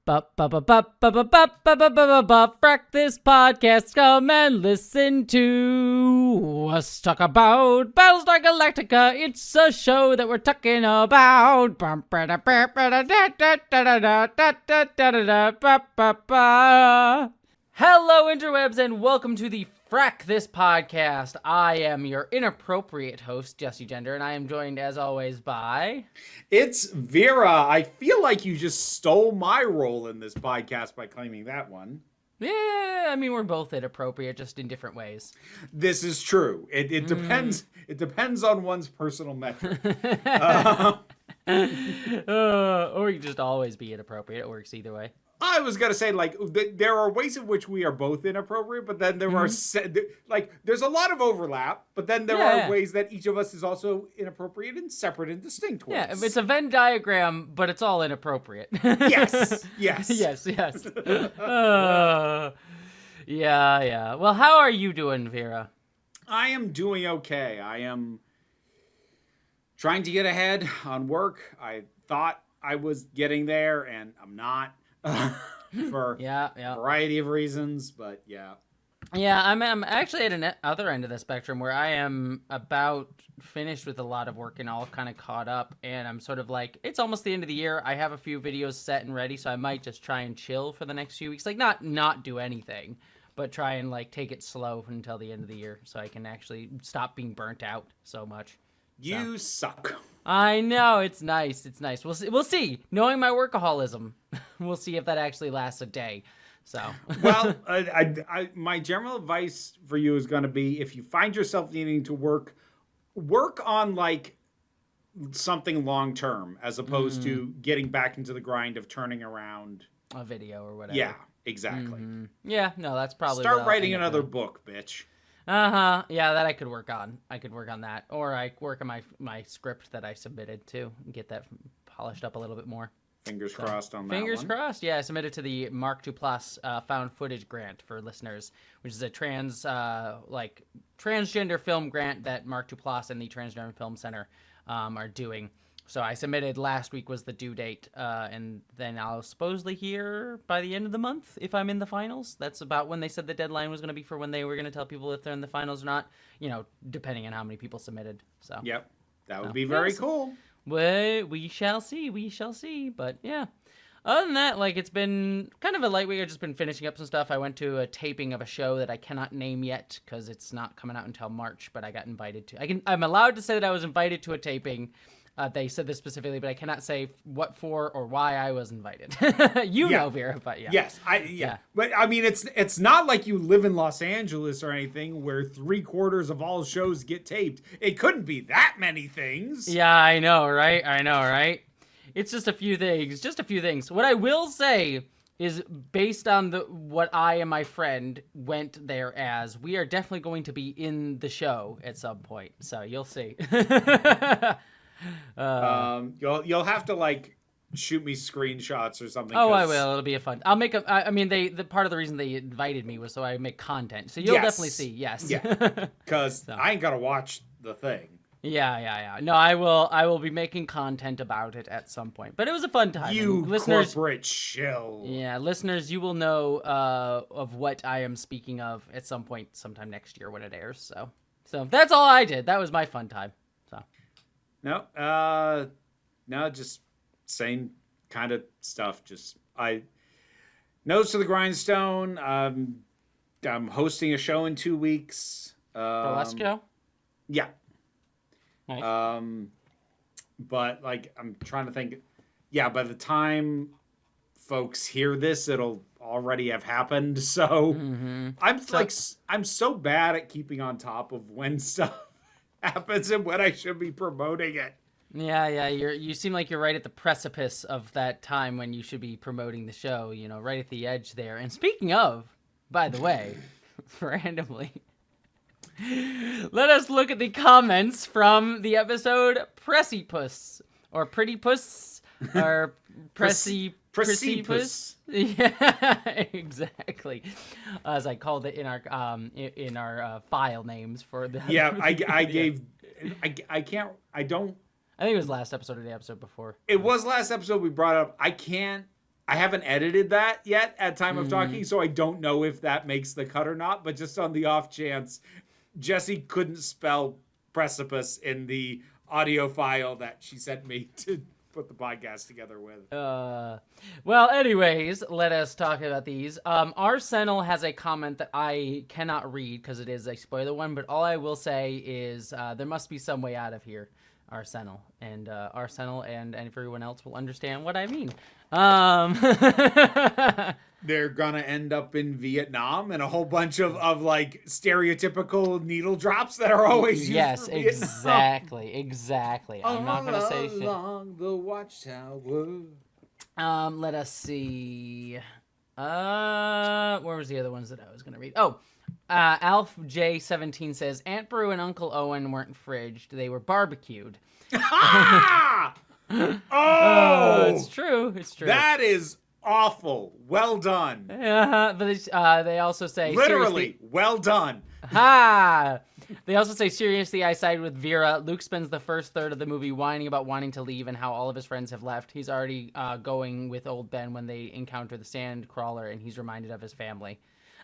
Frak, this podcast, come and listen to us talk about Battlestar Galactica. It's a show that we're talking about. Hello, interwebs, and welcome to the Frak, this podcast. I am your inappropriate host, Jesse Gender, and I am joined, as always, by... It's Vera. I feel like you just stole my role in this podcast by claiming that one. Yeah, I mean, we're both inappropriate, just in different ways. This is true. It depends. It depends on one's personal metric. Or you just always be inappropriate. It works either way. I was gonna say, like, there are ways in which we are both inappropriate, but then there are there's a lot of overlap, but then there are ways that each of us is also inappropriate and separate and distinct ways. Yeah, it's a Venn diagram, but it's all inappropriate. Yes. yes. Yeah. Well, how are you doing, Vera? I am doing okay. I am trying to get ahead on work. I thought I was getting there, and I'm not. For a variety of reasons, but yeah. Yeah, I'm actually at an other end of the spectrum where I am about finished with a lot of work and all kind of caught up, and I'm sort of like, it's almost the end of the year. I have a few videos set and ready, so I might just try and chill for the next few weeks. Like, not do anything, but try and, like, take it slow until the end of the year so I can actually stop being burnt out so much. You suck. I know, it's nice. We'll see. Knowing my workaholism, we'll see if that actually lasts a day. So, well, my general advice for you is going to be, if you find yourself needing to work on like something long term, as opposed to getting back into the grind of turning around a video or whatever. Yeah, exactly. Yeah, no, that's probably start writing another book, bitch. Yeah, that I could work on. I could work on that, or I work on my script that I submitted to and get that polished up a little bit more. Fingers crossed on that. Fingers crossed. Yeah, I submitted to the Mark II Plus found footage grant for listeners, which is a transgender film grant that Mark II Plus and the Transgender Film Center are doing. So I submitted, last week was the due date, and then I'll supposedly hear by the end of the month if I'm in the finals. That's about when they said the deadline was going to be for when they were going to tell people if they're in the finals or not, depending on how many people submitted. So yep, that would be very cool. We shall see, but yeah. Other than that, like, it's been kind of a light week. I've just been finishing up some stuff. I went to a taping of a show that I cannot name yet because it's not coming out until March, but I got invited to. I'm allowed to say that I was invited to a taping. They said this specifically, but I cannot say what for or why I was invited. Know, Vera, but yeah. Yes, But I mean, it's not like you live in Los Angeles or anything where 3/4 of all shows get taped. It couldn't be that many things. Yeah, I know, right? It's just a few things. What I will say is, based on what I and my friend went there as, we are definitely going to be in the show at some point. So you'll see. You'll have to like shoot me screenshots or something. Oh, I will. It'll be fun. I'll make the part of the reason they invited me was so I make content. So you'll definitely see. Yes. Yeah. Because I ain't gotta watch the thing. Yeah. No, I will be making content about it at some point. But it was a fun time. You listeners, corporate shill. Yeah, listeners, you will know of what I am speaking of at some point, sometime next year when it airs. So that's all I did. That was my fun time. So. No, just same kind of stuff. Nose to the grindstone. I'm hosting a show in 2 weeks. Burlesque show? Yeah. Nice. But like, I'm trying to think. Yeah, by the time folks hear this, it'll already have happened. So I'm so bad at keeping on top of when stuff happens and when I should be promoting it. Yeah. You seem like you're right at the precipice of that time when you should be promoting the show, right at the edge there. And speaking of, by the way, randomly, let us look at the comments from the episode Pressy Puss, or Pretty Puss, or Pressy Puss. Yeah, exactly. As I called it in our file names for the. Yeah, I don't. I think it was last episode or the episode before. It was last episode we brought up. I can't I haven't edited that yet at time of talking, so I don't know if that makes the cut or not. But just on the off chance, Jesse couldn't spell precipice in the audio file that she sent me to put the podcast together with. Well, anyways, let us talk about these. Arsenal has a comment that I cannot read because it is a spoiler one, but all I will say is there must be some way out of here, Arsenal. And Arsenal and everyone else will understand what I mean. They're gonna end up in Vietnam and a whole bunch of like stereotypical needle drops that are always used. Yes, for exactly. I'm not gonna say shit. Along the watchtower. Let us see. Where was the other ones that I was gonna read? Oh, Alf J17 says Aunt Brew and Uncle Owen weren't fridged; they were barbecued. Ah! Oh, it's true. It's true. That is awful. Well done. But they also say literally well done. Ha! They also say seriously, I side with Vera. Luke spends the first third of the movie whining about wanting to leave and how all of his friends have left. He's already going with old Ben when they encounter the sand crawler, and he's reminded of his family.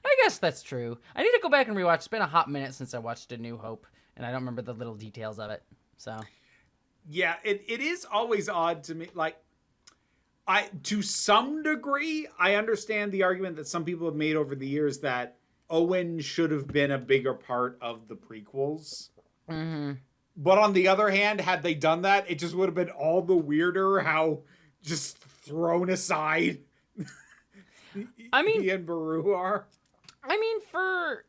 I guess that's true. I need to go back and rewatch. It's been a hot minute since I watched A New Hope, and I don't remember the little details of it. So. Yeah, it is always odd to me. Like, to some degree, I understand the argument that some people have made over the years that Owen should have been a bigger part of the prequels. Mm-hmm. But on the other hand, had they done that, it just would have been all the weirder how just thrown aside he and Baru are. I mean, for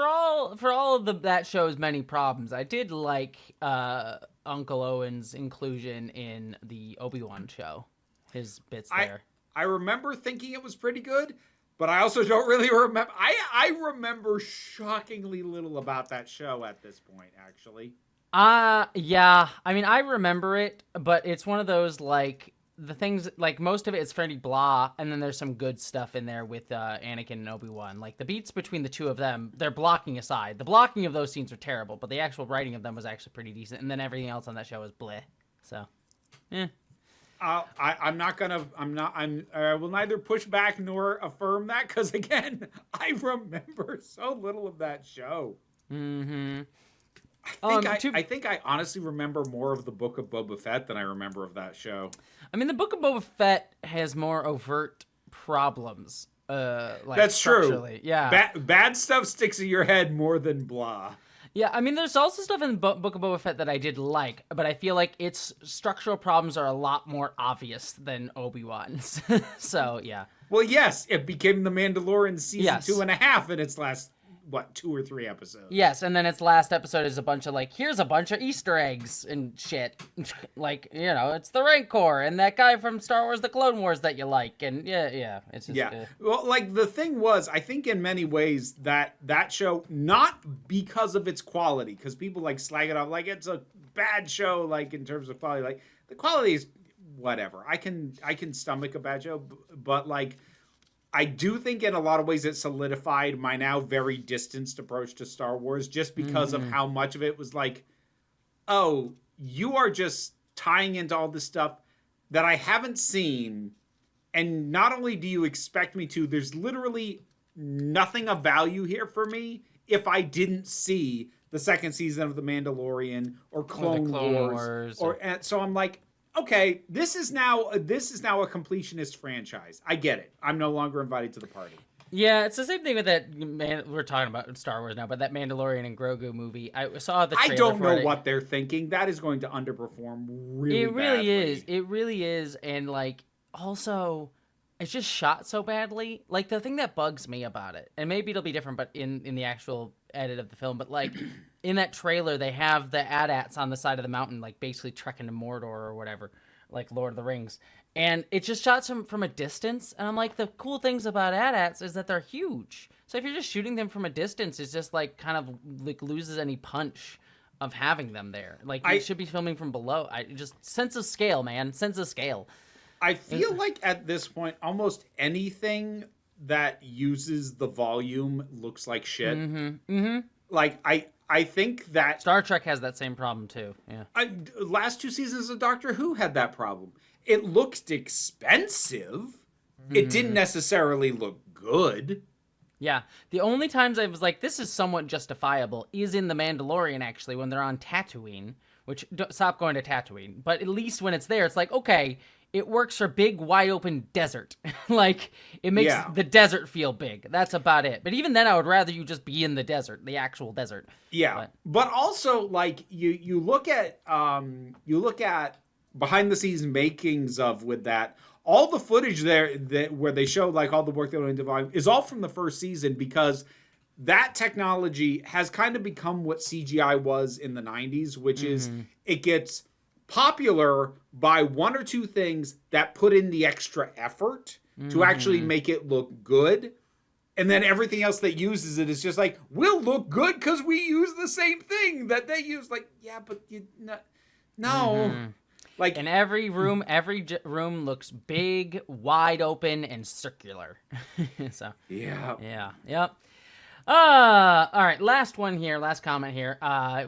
all of that show's many problems, I did like Uncle Owen's inclusion in the Obi-Wan show. His bits there. I remember thinking it was pretty good, but I also don't really remember. I remember shockingly little about that show at this point, actually. Yeah. I mean, I remember it, but it's one of those, like, the things, like, most of it is fairly blah, and then there's some good stuff in there with Anakin and Obi-Wan. Like, the beats between the two of them, they're blocking aside. The blocking of those scenes are terrible, but the actual writing of them was actually pretty decent, and then everything else on that show was bleh. So, I will neither push back nor affirm that, because, again, I remember so little of that show. Mm-hmm. I think I honestly remember more of the Book of Boba Fett than I remember of that show. I mean, the Book of Boba Fett has more overt problems. That's true. Yeah. Bad stuff sticks in your head more than blah. Yeah, I mean, there's also stuff in the Book of Boba Fett that I did like, but I feel like its structural problems are a lot more obvious than Obi-Wan's. So, yeah. Well, yes, it became The Mandalorian season 2.5 in its last, 2 or 3 episodes. Yes, and then its last episode is a bunch of, like, here's a bunch of Easter eggs and shit. Like, you know, it's the Rancor and that guy from Star Wars The Clone Wars that you like. And, yeah, it's just... Yeah, well, like, the thing was, I think in many ways that show, not because of its quality, because people, like, slag it off, like, it's a bad show, like, in terms of quality. Like, the quality is whatever. I can stomach a bad show, but, like... I do think in a lot of ways it solidified my now very distanced approach to Star Wars just because of how much of it was like, oh, you are just tying into all this stuff that I haven't seen. And not only do you expect me to, there's literally nothing of value here for me if I didn't see the second season of The Mandalorian or Clone Wars. And so I'm like, okay, this is now a completionist franchise. I get it. I'm no longer invited to the party. Yeah, it's the same thing with that. We're talking about Star Wars now, but that Mandalorian and Grogu movie. I saw the trailer. I don't know what they're thinking. That is going to underperform really badly. It really is, and like also, it's just shot so badly. Like the thing that bugs me about it, and maybe it'll be different, but in the actual edit of the film, but like. In that trailer, they have the AT-ATs on the side of the mountain, like basically trekking to Mordor or whatever, like Lord of the Rings. And it just shot from a distance. And I'm like, the cool things about AT-ATs is that they're huge. So if you're just shooting them from a distance, it's just like kind of like loses any punch of having them there. Like you should be filming from below. Just sense of scale, man. Sense of scale. I feel like at this point, almost anything that uses the volume looks like shit. Like I think that Star Trek has that same problem too. Yeah. Last 2 seasons of Doctor Who had that problem. it looked expensive. It didn't necessarily look good. Yeah. The only times I was like, this is somewhat justifiable is in The Mandalorian, actually, when they're on Tatooine, which, stop going to Tatooine. But at least when it's there, it's like, okay, it works for big, wide open desert. Like, it makes the desert feel big. That's about it. But even then, I would rather you just be in the desert, the actual desert. Yeah. But also, like, you look at behind the scenes makings of with that, all the footage there where they showed like all the work they went into volume is all from the first season, because that technology has kind of become what CGI was in the 90s, which is it gets popular by one or two things that put in the extra effort to actually make it look good. And then everything else that uses it is just like, we'll look good because we use the same thing that they use. Like, yeah, but no. Like, and every room looks big, wide open, and circular. So yep. All right, last comment here.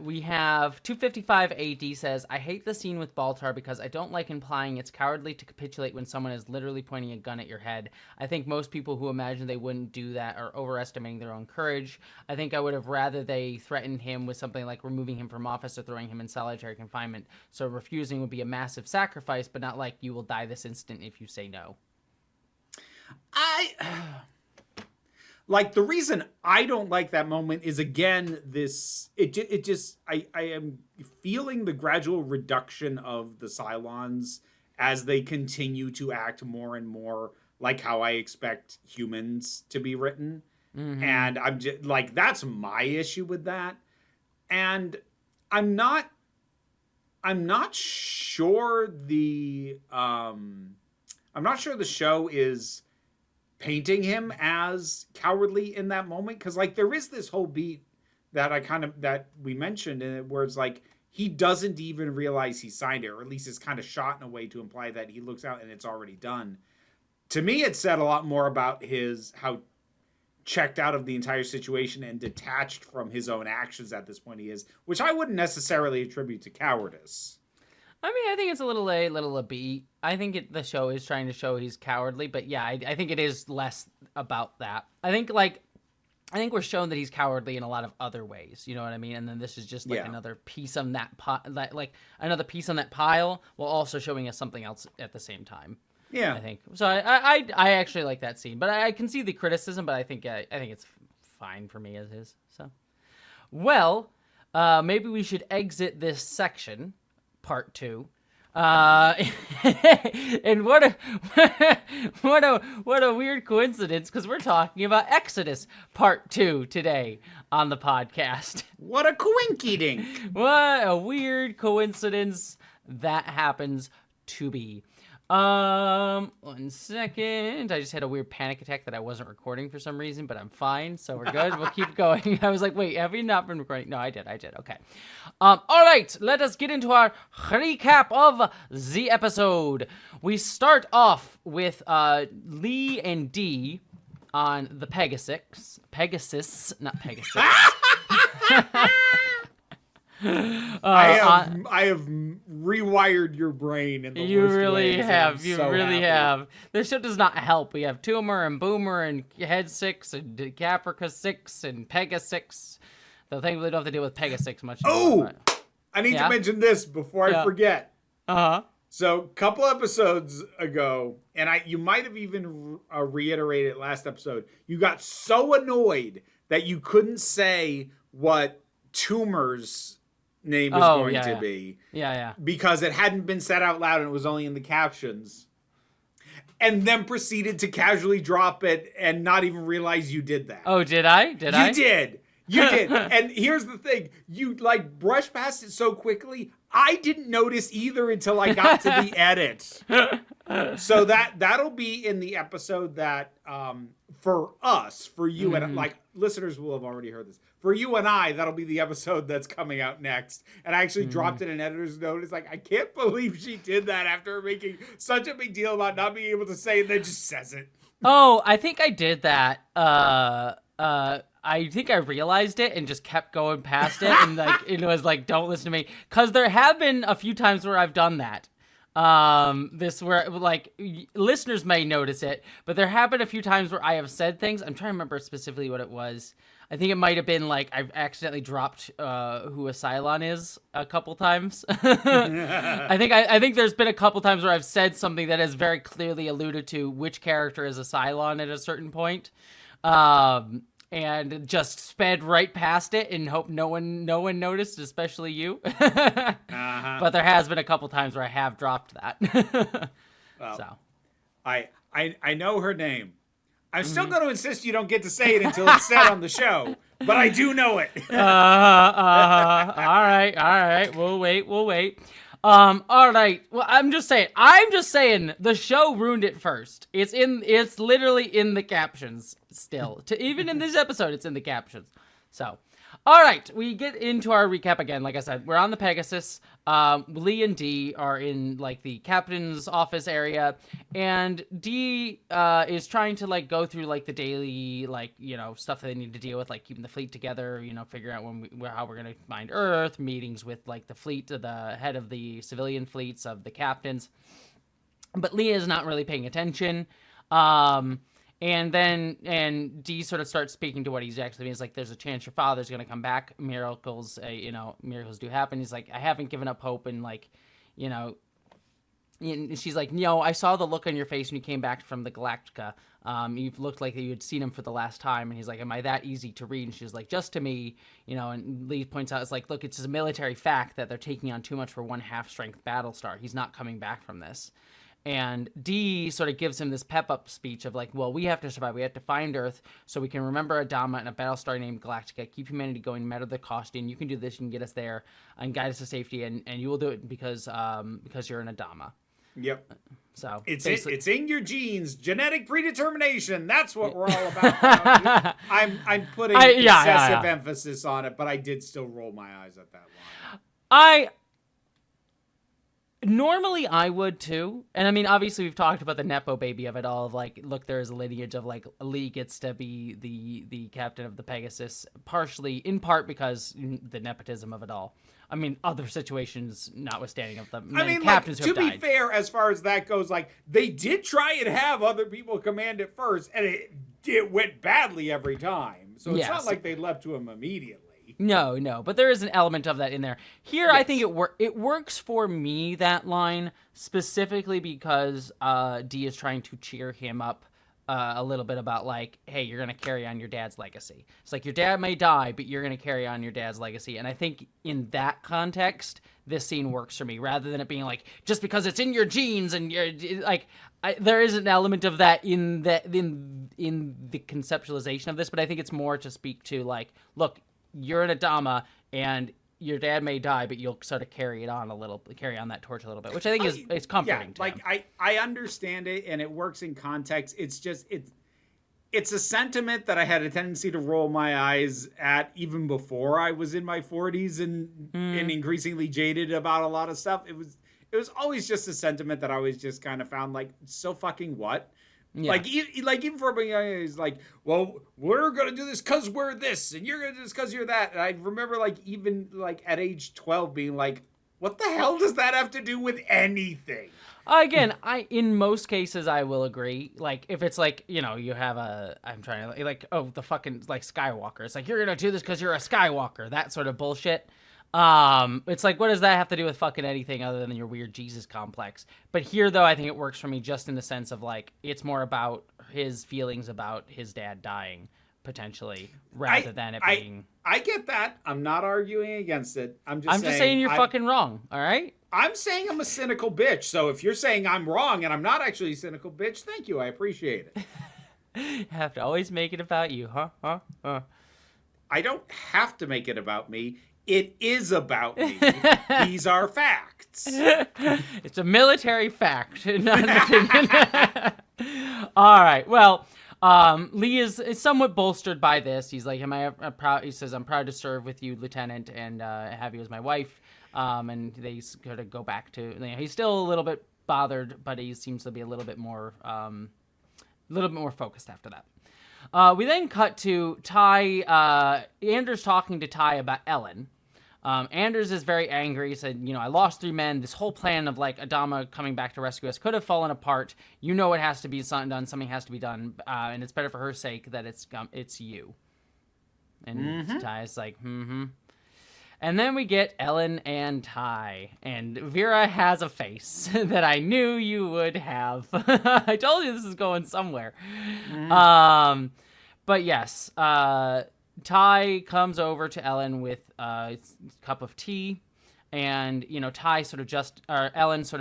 We have 255 AD says, I hate the scene with Baltar because I don't like implying it's cowardly to capitulate when someone is literally pointing a gun at your head. I think most people who imagine they wouldn't do that are overestimating their own courage. I think I would have rather they threatened him with something like removing him from office or throwing him in solitary confinement. So refusing would be a massive sacrifice, but not like you will die this instant if you say no. Like, the reason I don't like that moment is, again, I am feeling the gradual reduction of the Cylons as they continue to act more and more like how I expect humans to be written. And I'm just like, that's my issue with that. And I'm not sure the show is painting him as cowardly in that moment, because like there is this whole beat that we mentioned in it where it's like he doesn't even realize he signed it, or at least it's kind of shot in a way to imply that he looks out and it's already done. To me, it said a lot more about how checked out of the entire situation and detached from his own actions at this point he is, which I wouldn't necessarily attribute to cowardice. I mean, I think it's a little a B. I think the show is trying to show he's cowardly, but yeah, I think it is less about that. I think we're shown that he's cowardly in a lot of other ways. You know what I mean? And then this is just like another piece on that another piece on that pile, while also showing us something else at the same time. Yeah, I think so. I actually like that scene, but I can see the criticism, but I think it's fine for me as is. So, well, maybe we should exit this section. Part 2, and what a weird coincidence, because we're talking about Exodus Part 2 today on the podcast. What a coinky-dink! What a weird coincidence that happens to be. 1 second. I just had a weird panic attack that I wasn't recording for some reason, but I'm fine, so we're good. We'll keep going. I was like, wait, have we not been recording? No, I did. Okay. All right, let us get into our recap of the episode. We start off with Lee and Dee on the Pegasus, not Pegasus. I have rewired your brain in the you worst really ways, have. You so really happy. have. This show does not help. We have Tumor and Boomer and Head 6 and Caprica 6 and Pega 6. So thankfully, don't have to deal with Pega 6 much. Oh, I need to mention this before I forget. So, a couple episodes ago, and you might have even reiterated last episode, you got so annoyed that you couldn't say what Tumor's name is going to be. Yeah. Because it hadn't been said out loud and it was only in the captions. And then proceeded to casually drop it and not even realize you did that. Oh, did I? You did. And here's the thing. You brushed past it so quickly. I didn't notice either until I got to the edit. So that'll be in the episode that for us, for you and listeners will have already heard this. For you and I, that'll be the episode that's coming out next. And I actually dropped in an editor's note. It's like, I can't believe she did that after making such a big deal about not being able to say it, and then just says it. Oh, I think I did that. I think I realized it and just kept going past it, and it was like, don't listen to me, because there have been a few times where I've done that. This where like listeners may notice it, but there have been a few times where I have said things. I'm trying to remember specifically what it was. I think it might have been like I've accidentally dropped who a Cylon is a couple times. I think there's been a couple times where I've said something that has very clearly alluded to which character is a Cylon at a certain point. And just sped right past it and hope no one noticed, especially you. But there has been a couple times where I have dropped that. Well, so I know her name. I'm still going to insist you don't get to say it until it's said on the show, but I do know it. All right. We'll wait. All right. Well, I'm just saying the show ruined it first. It's literally in the captions still. Even in this episode, it's in the captions. So, all right, we get into our recap again. Like I said, we're on the Pegasus. Lee and Dee are in like the captain's office area, and Dee is trying to like go through like the daily like stuff that they need to deal with, like keeping the fleet together. Figure out how we're gonna find Earth. Meetings with like the fleet, the head of the civilian fleets of the captains. But Lee is not really paying attention. And Dee sort of starts speaking to what he's actually means. Like, there's a chance your father's going to come back. Miracles, miracles do happen. He's like, I haven't given up hope. And like, she's like, I saw the look on your face when you came back from the Galactica. You've looked like you had seen him for the last time. And he's like, am I that easy to read? And she's like, just to me, and Lee points out, it's like, look, it's just a military fact that they're taking on too much for one half-strength Battlestar. He's not coming back from this. And Dee sort of gives him this pep-up speech of like, well, we have to survive. We have to find Earth so we can remember Adama and a Battlestar named Galactica, keep humanity going no matter the cost, and you can do this, you can get us there and guide us to safety, and you will do it because you're an Adama. Yep. So it's in your genes, genetic predetermination. That's what we're all about. I'm putting excessive emphasis on it, but I did still roll my eyes at that line. Normally I would too. And I mean, obviously we've talked about the Nepo baby of it all, of like, look, there's a lineage of like Lee gets to be the captain of the Pegasus, in part because the nepotism of it all. I mean, other situations notwithstanding of the captains who have died. To be fair, as far as that goes, like, they did try and have other people command it first, and it went badly every time. So it's not like they leapt to him immediately. No, but there is an element of that in there. Here, yes. I think it works for me, that line, specifically because Dee is trying to cheer him up a little bit about, like, hey, you're going to carry on your dad's legacy. It's like, your dad may die, but you're going to carry on your dad's legacy. And I think in that context, this scene works for me, rather than it being like, just because it's in your genes and you're, like, there is an element of that in the conceptualization of this, but I think it's more to speak to, like, look, you're an Adama, and your dad may die, but you'll sort of carry on that torch a little bit, which I think is comforting. Yeah, like I understand it, and it works in context. It's just it's a sentiment that I had a tendency to roll my eyes at even before I was in my 40s and increasingly jaded about a lot of stuff. It was always just a sentiment that I always just kind of found like, so fucking what. Yeah. Like even for me, he's like, well, we're gonna do this because we're this, and you're gonna do this because you're that. And I remember like even like at age 12 being like, what the hell does that have to do with anything? Again, in most cases I will agree. Like if it's like, you have I'm trying to like, oh, the fucking like Skywalker. It's like, you're gonna do this because you're a Skywalker. That sort of bullshit. It's like, what does that have to do with fucking anything other than your weird Jesus complex? But here, though, I think it works for me just in the sense of, like, it's more about his feelings about his dad dying, potentially, rather than it being... I get that. I'm not arguing against it. I'm just saying you're fucking wrong, all right? I'm saying I'm a cynical bitch, so if you're saying I'm wrong and I'm not actually a cynical bitch, thank you, I appreciate it. You have to always make it about you, huh? I don't have to make it about me. It is about me. These are facts. It's a military fact, not an opinion. All right. Well, Lee is somewhat bolstered by this. He's like, he says, I'm proud to serve with you, Lieutenant, and have you as my wife. And they sort of go back to, he's still a little bit bothered, but he seems to be a little bit more focused after that. We then cut to Ty. Anders talking to Ty about Ellen. Anders is very angry. He said, I lost 3 men. This whole plan of like Adama coming back to rescue us could have fallen apart. It has to be done. Something has to be done, and it's better for her sake that it's you. And Ty's like, And then we get Ellen and Ty, and Vera has a face that I knew you would have. I told you this is going somewhere. But yes, Ty comes over to Ellen with a cup of tea, and Ellen sort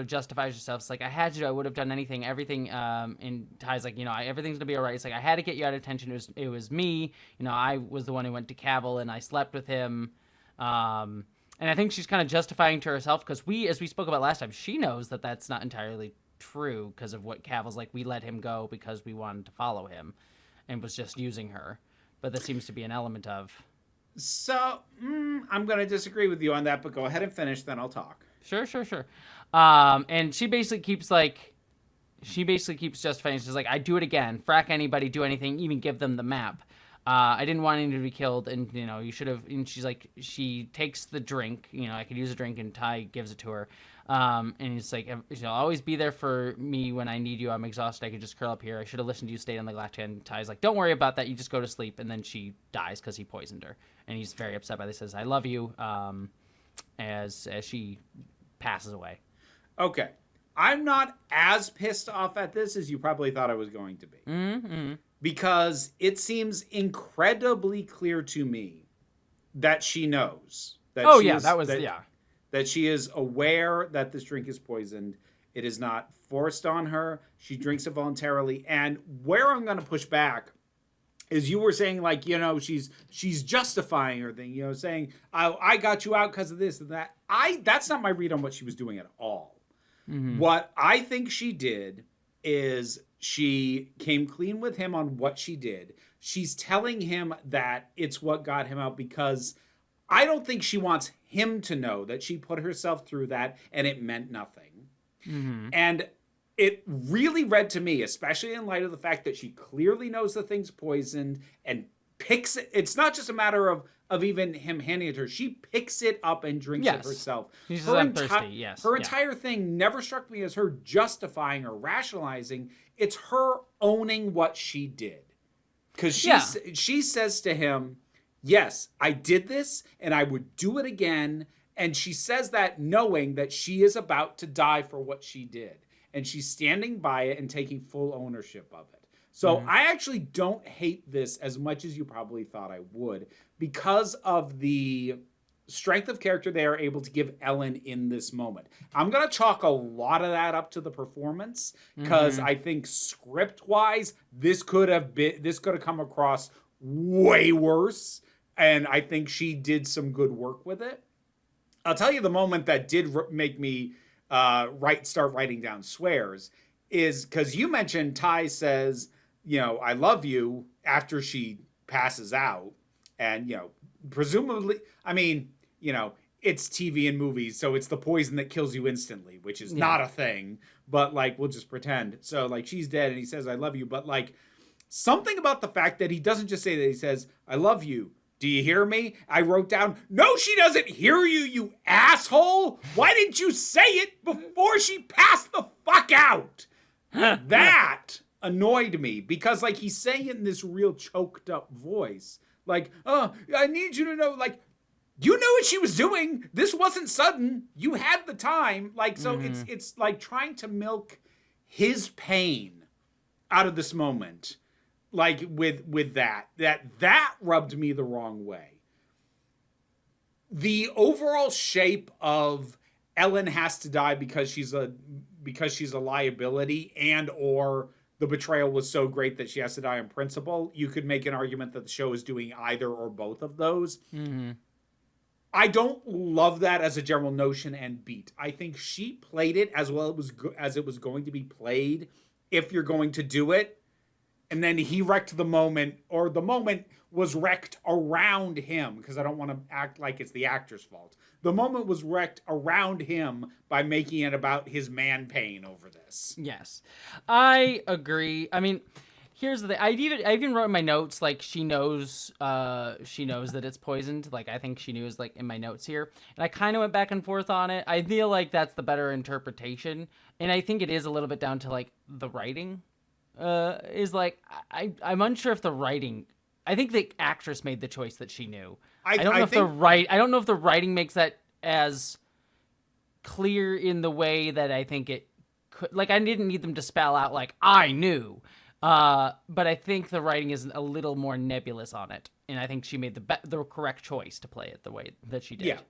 of justifies herself. It's like, I had you, I would have done everything. And Ty's like, everything's gonna be all right. It's like, I had to get you out of detention. It was me. I was the one who went to Cavill and I slept with him. And I think she's kind of justifying to herself because as we spoke about last time, she knows that that's not entirely true because of what Cavill's like. We let him go because we wanted to follow him and was just using her. But that seems to be an element of. So, I'm going to disagree with you on that, but go ahead and finish, then I'll talk. Sure. And she basically keeps justifying. She's like, I do it again. Frack anybody, do anything, even give them the map. I didn't want anyone to be killed, and you should have. And she's like, she takes the drink. I could use a drink, and Ty gives it to her. And he's like, she'll always be there for me when I need you. I'm exhausted. I could just curl up here. I should have listened to you. Stayed on the glass. And Ty's like, don't worry about that. You just go to sleep. And then she dies because he poisoned her, and he's very upset by this. Says, I love you. As she passes away. Okay, I'm not as pissed off at this as you probably thought I was going to be. Mm-hmm. Because it seems incredibly clear to me that she knows. That she is aware that this drink is poisoned. It is not forced on her. She drinks it voluntarily. And where I'm going to push back is you were saying, like, she's justifying her thing, saying, I got you out because of this and that. That's not my read on what she was doing at all. Mm-hmm. What I think she did is she came clean with him on what she did. She's telling him that it's what got him out because I don't think she wants him to know that she put herself through that and it meant nothing. Mm-hmm. And it really read to me, especially in light of the fact that she clearly knows the thing's poisoned and picks it. It's not just a matter of even him handing it to her. She picks it up and drinks it herself. She's thirsty, yes. Her entire thing never struck me as her justifying or rationalizing. It's her owning what she did. Because she says to him, yes, I did this and I would do it again. And she says that knowing that she is about to die for what she did. And she's standing by it and taking full ownership of it. So I actually don't hate this as much as you probably thought I would because of the strength of character they are able to give Ellen in this moment. I'm going to chalk a lot of that up to the performance because I think script-wise, this could have come across way worse, and I think she did some good work with it. I'll tell you the moment that did make me start writing down swears is because you mentioned Ty says, I love you after she passes out. And, presumably, it's TV and movies, so it's the poison that kills you instantly, which is not a thing. But, we'll just pretend. So, she's dead and he says, I love you. But, something about the fact that he doesn't just say that, he says, I love you. Do you hear me? I wrote down, no, she doesn't hear you, you asshole. Why didn't you say it before she passed the fuck out? That annoyed me because he's saying it in this real choked up voice. I need you to know, you knew what she was doing. This wasn't sudden. You had the time. It's trying to milk his pain out of this moment. With that rubbed me the wrong way. The overall shape of Ellen has to die because she's a liability and or the betrayal was so great that she has to die on principle. You could make an argument that the show is doing either or both of those. Mm-hmm. I don't love that as a general notion and beat. I think she played it as well as it was going to be played if you're going to do it. And then he wrecked the moment, or the moment was wrecked around him, because I don't want to act like it's the actor's fault. The moment was wrecked around him by making it about his man pain over this. Yes, I agree. I mean, Here's the thing. I even wrote in my notes, like, she knows that it's poisoned. Like, I think she knew, is like in my notes here. And I kind of went back and forth on it. I feel like that's the better interpretation. And I think it is a little bit down to like the writing. Is like, I'm unsure if the writing, I think the actress made the choice that she knew. I don't know if the writing makes that as clear in the way that I think it could. Like, I didn't need them to spell out like, I knew. But I think the writing is a little more nebulous on it, and I think she made the correct choice to play it the way that she did.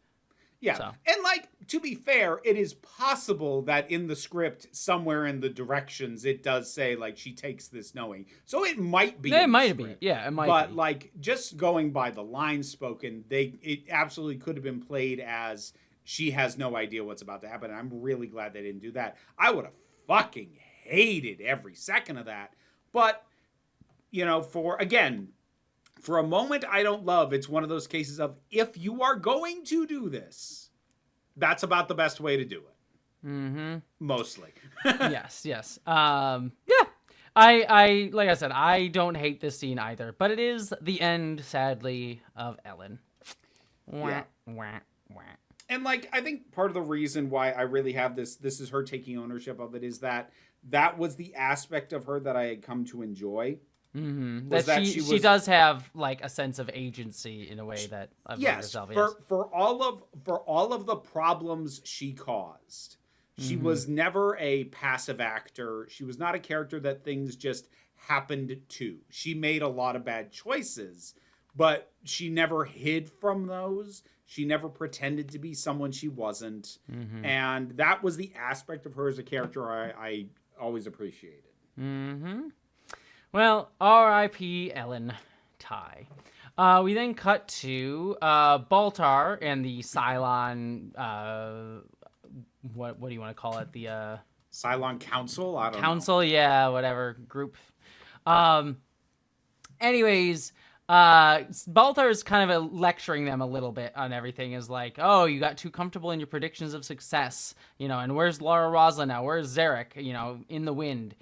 Yeah. So. And like, to be fair, it is possible that in the script, somewhere in the directions, it does say like she takes this knowing, so it might be. It might be. Yeah, it might. But be. like, just going by the lines spoken, it absolutely could have been played as she has no idea what's about to happen. And I'm really glad they didn't do that. I would have fucking hated every second of that. But, you know, for a moment I don't love, it's one of those cases of, if you are going to do this, that's about the best way to do it. Mm-hmm. Mostly. Yes. Yeah. I like I said, I don't hate this scene either, but it is the end, sadly, of Ellen. Yeah. Wah, wah. And like, I think part of the reason why I really have this is her taking ownership of it, is that was the aspect of her that I had come to enjoy. Mm-hmm. That she does have like a sense of agency in a way that herself. Yes, for all of the problems she caused, she was never a passive actor. She was not a character that things just happened to. She made a lot of bad choices, but she never hid from those. She never pretended to be someone she wasn't. Mm-hmm. And that was the aspect of her as a character I always appreciated. Mm-hmm. Well, R.I.P. Ellen Ty. We then cut to Baltar and the Cylon, what do you want to call it? The Cylon Council? I don't know. Council, yeah, whatever, group. Anyways, Baltar is kind of lecturing them a little bit on everything. Is like, oh, you got too comfortable in your predictions of success, you know, and where's Laura Roslin now? Where's Zarek, you know, in the wind?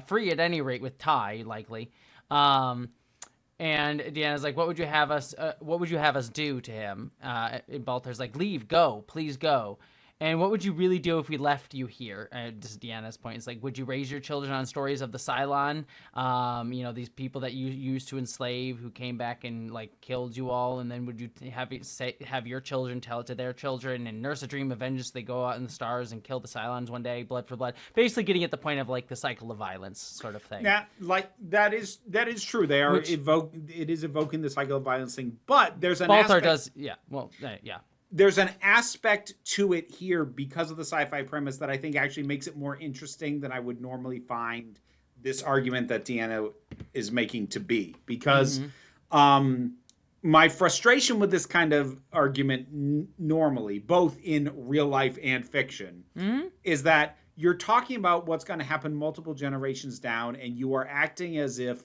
Free at any rate with Ty, likely. And Deanna's like, what would you have us do to him? And Baltar's like, leave, go, please go. And what would you really do if we left you here? This is Deanna's point. It's like, would you raise your children on stories of the Cylon? You know, these people that you used to enslave who came back and, like, killed you all. And then would you have your children tell it to their children and nurse a dream of vengeance? They go out in the stars and kill the Cylons one day, blood for blood. Basically getting at the point of, like, the cycle of violence sort of thing. Yeah, like, that is true. They are it is evoking the cycle of violence thing. But there's an Baltar does, yeah. Well, yeah. There's an aspect to it here because of the sci-fi premise that I think actually makes it more interesting than I would normally find this argument that Deanna is making to be. Because my frustration with this kind of argument normally, both in real life and fiction, is that you're talking about what's going to happen multiple generations down, and you are acting as if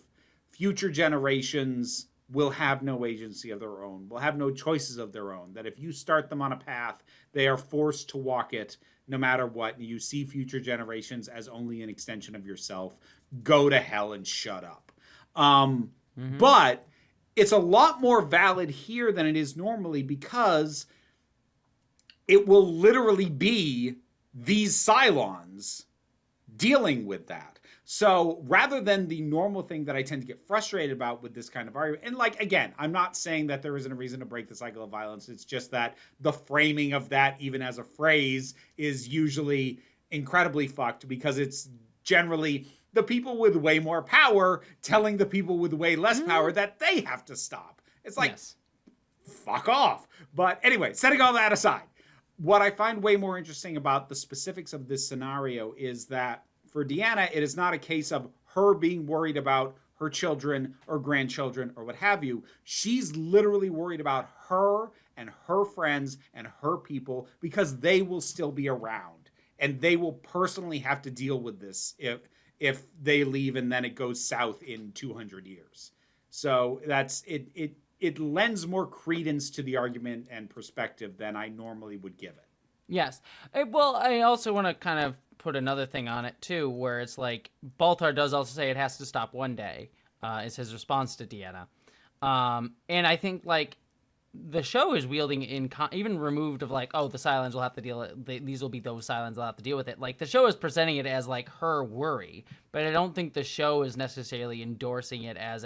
future generations will have no agency of their own, will have no choices of their own, that if you start them on a path, they are forced to walk it no matter what, and you see future generations as only an extension of yourself. Go to hell and shut up. But it's a lot more valid here than it is normally, because it will literally be these Cylons dealing with that. So rather than the normal thing that I tend to get frustrated about with this kind of argument, and like, again, I'm not saying that there isn't a reason to break the cycle of violence. It's just that the framing of that, even as a phrase, is usually incredibly fucked, because it's generally the people with way more power telling the people with way less power that they have to stop. It's like, fuck off. But anyway, setting all that aside, what I find way more interesting about the specifics of this scenario is that for Deanna, it is not a case of her being worried about her children or grandchildren or what have you. She's literally worried about her and her friends and her people, because they will still be around and they will personally have to deal with this if they leave and then it goes south in 200 years. So that's it lends more credence to the argument and perspective than I normally would give it. Yes. Well, I also want to kind of put another thing on it too, where it's like Baltar does also say it has to stop one day. Is his response to Deanna, and I think like the show is wielding even removed of like, oh, the Cylons will have to these will be those Cylons will have to deal with it. Like the show is presenting it as like her worry, but I don't think the show is necessarily endorsing it as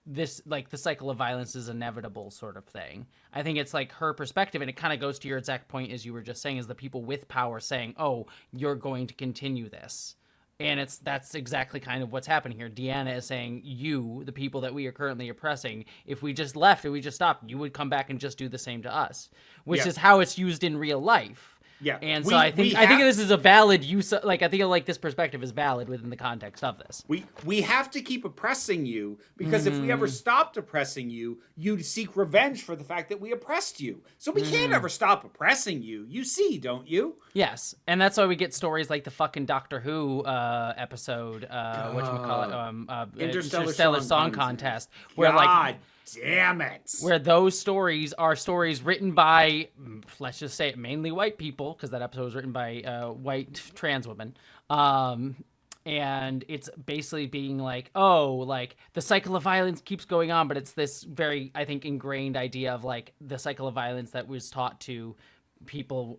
this like the cycle of violence is inevitable sort of thing. I think it's like her perspective, and it kind of goes to your exact point as you were just saying, is the people with power saying, oh, you're going to continue this. And that's exactly kind of what's happening here. Deanna is saying, you, the people that we are currently oppressing, if we just left, if we just stopped, you would come back and just do the same to us, which is how it's used in real life. Yeah. And so I think this is a valid use. Like I think like this perspective is valid within the context of this. We have to keep oppressing you because if we ever stopped oppressing you, you'd seek revenge for the fact that we oppressed you. So we can't ever stop oppressing you. You see, don't you? Yes, and that's why we get stories like the fucking Doctor Who episode, whatchamacallit, Interstellar Song Contest, where like. Damn it. Where those stories are stories written by, let's just say it, mainly white people, because that episode was written by white trans women. And it's basically being like, oh, like the cycle of violence keeps going on, but it's this very, I think, ingrained idea of like the cycle of violence that was taught to people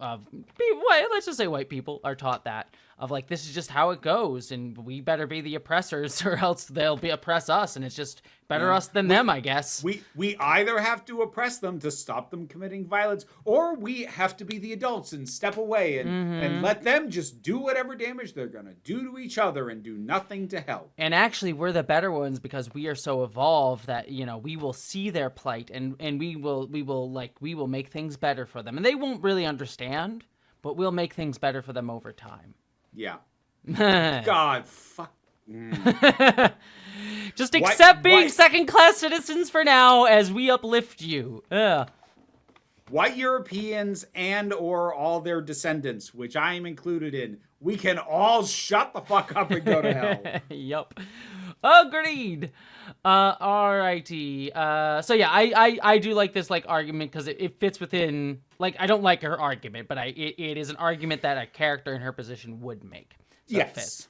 let's just say white people are taught that of like, this is just how it goes and we better be the oppressors or else they'll oppress us, and it's just better us than them, I guess. We either have to oppress them to stop them committing violence, or we have to be the adults and step away and let them just do whatever damage they're gonna do to each other and do nothing to help. And actually we're the better ones because we are so evolved that, you know, we will see their plight and we will make things better for them, and they won't really understand, but we'll make things better for them over time. Yeah. God, fuck. Just accept being second-class citizens for now as we uplift you. White Europeans and or all their descendants, which I am included in, we can all shut the fuck up and go to hell. Yup. Agreed. Alrighty. So yeah, I do like this like argument because it fits within, like, I don't like her argument, but it is an argument that a character in her position would make. So yes. It fits.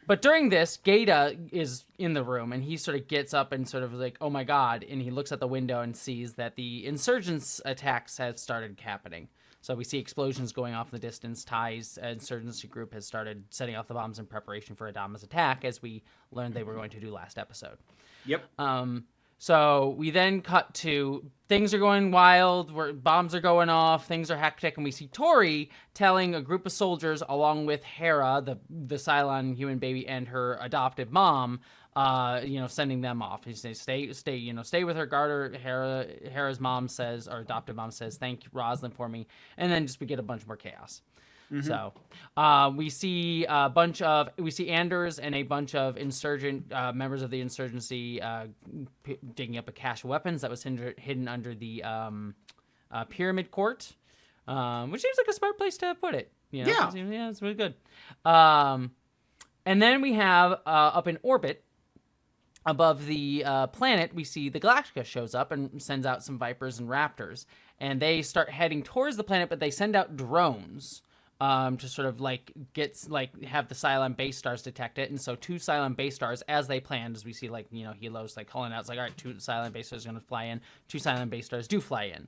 But during this, Gaeta is in the room, and he sort of gets up and sort of like, oh my god, and he looks out the window and sees that the insurgents' attacks have started happening. So we see explosions going off in the distance. Ty's insurgency group has started setting off the bombs in preparation for Adama's attack, as we learned they were going to do last episode. Yep. So we then cut to things are going wild, where bombs are going off, things are hectic, and we see Tori telling a group of soldiers, along with Hera, the Cylon human baby, and her adoptive mom, sending them off. He says, stay with her, guard her. Hera's mom says, or adoptive mom says, thank Rosalind for me, and then we get a bunch more chaos. Mm-hmm. So we see Anders and a bunch of insurgent members of the insurgency digging up a cache of weapons that was hidden under the pyramid court, which seems like a smart place to put it. You know? Yeah, it's really good. And then we have up in orbit above the planet, we see the Galactica shows up and sends out some Vipers and Raptors, and they start heading towards the planet, but they send out drones. To sort of have the Cylon base stars detect it, and so 2 Cylon base stars, as they planned, as we see Hilo's calling out, it's like, all right, 2 Cylon base stars are going to fly in. 2 Cylon base stars do fly in,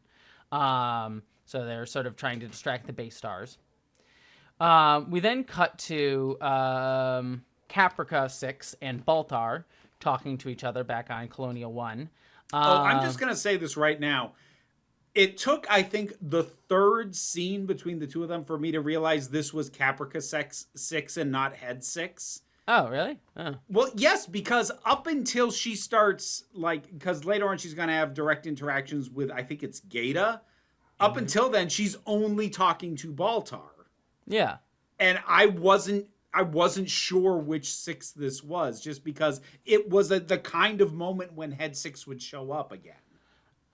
so they're sort of trying to distract the base stars. We then cut to Caprica 6 and Baltar talking to each other back on Colonial 1. I'm just gonna say this right now. It took, I think, the 3rd scene between the two of them for me to realize this was Caprica 6 and not Head 6. Oh, really? Oh. Well, yes, because up until she starts, because later on she's going to have direct interactions with, I think it's Gaeta. Up until then, she's only talking to Baltar. Yeah. And I wasn't sure which 6 this was, just because it was the kind of moment when Head 6 would show up again.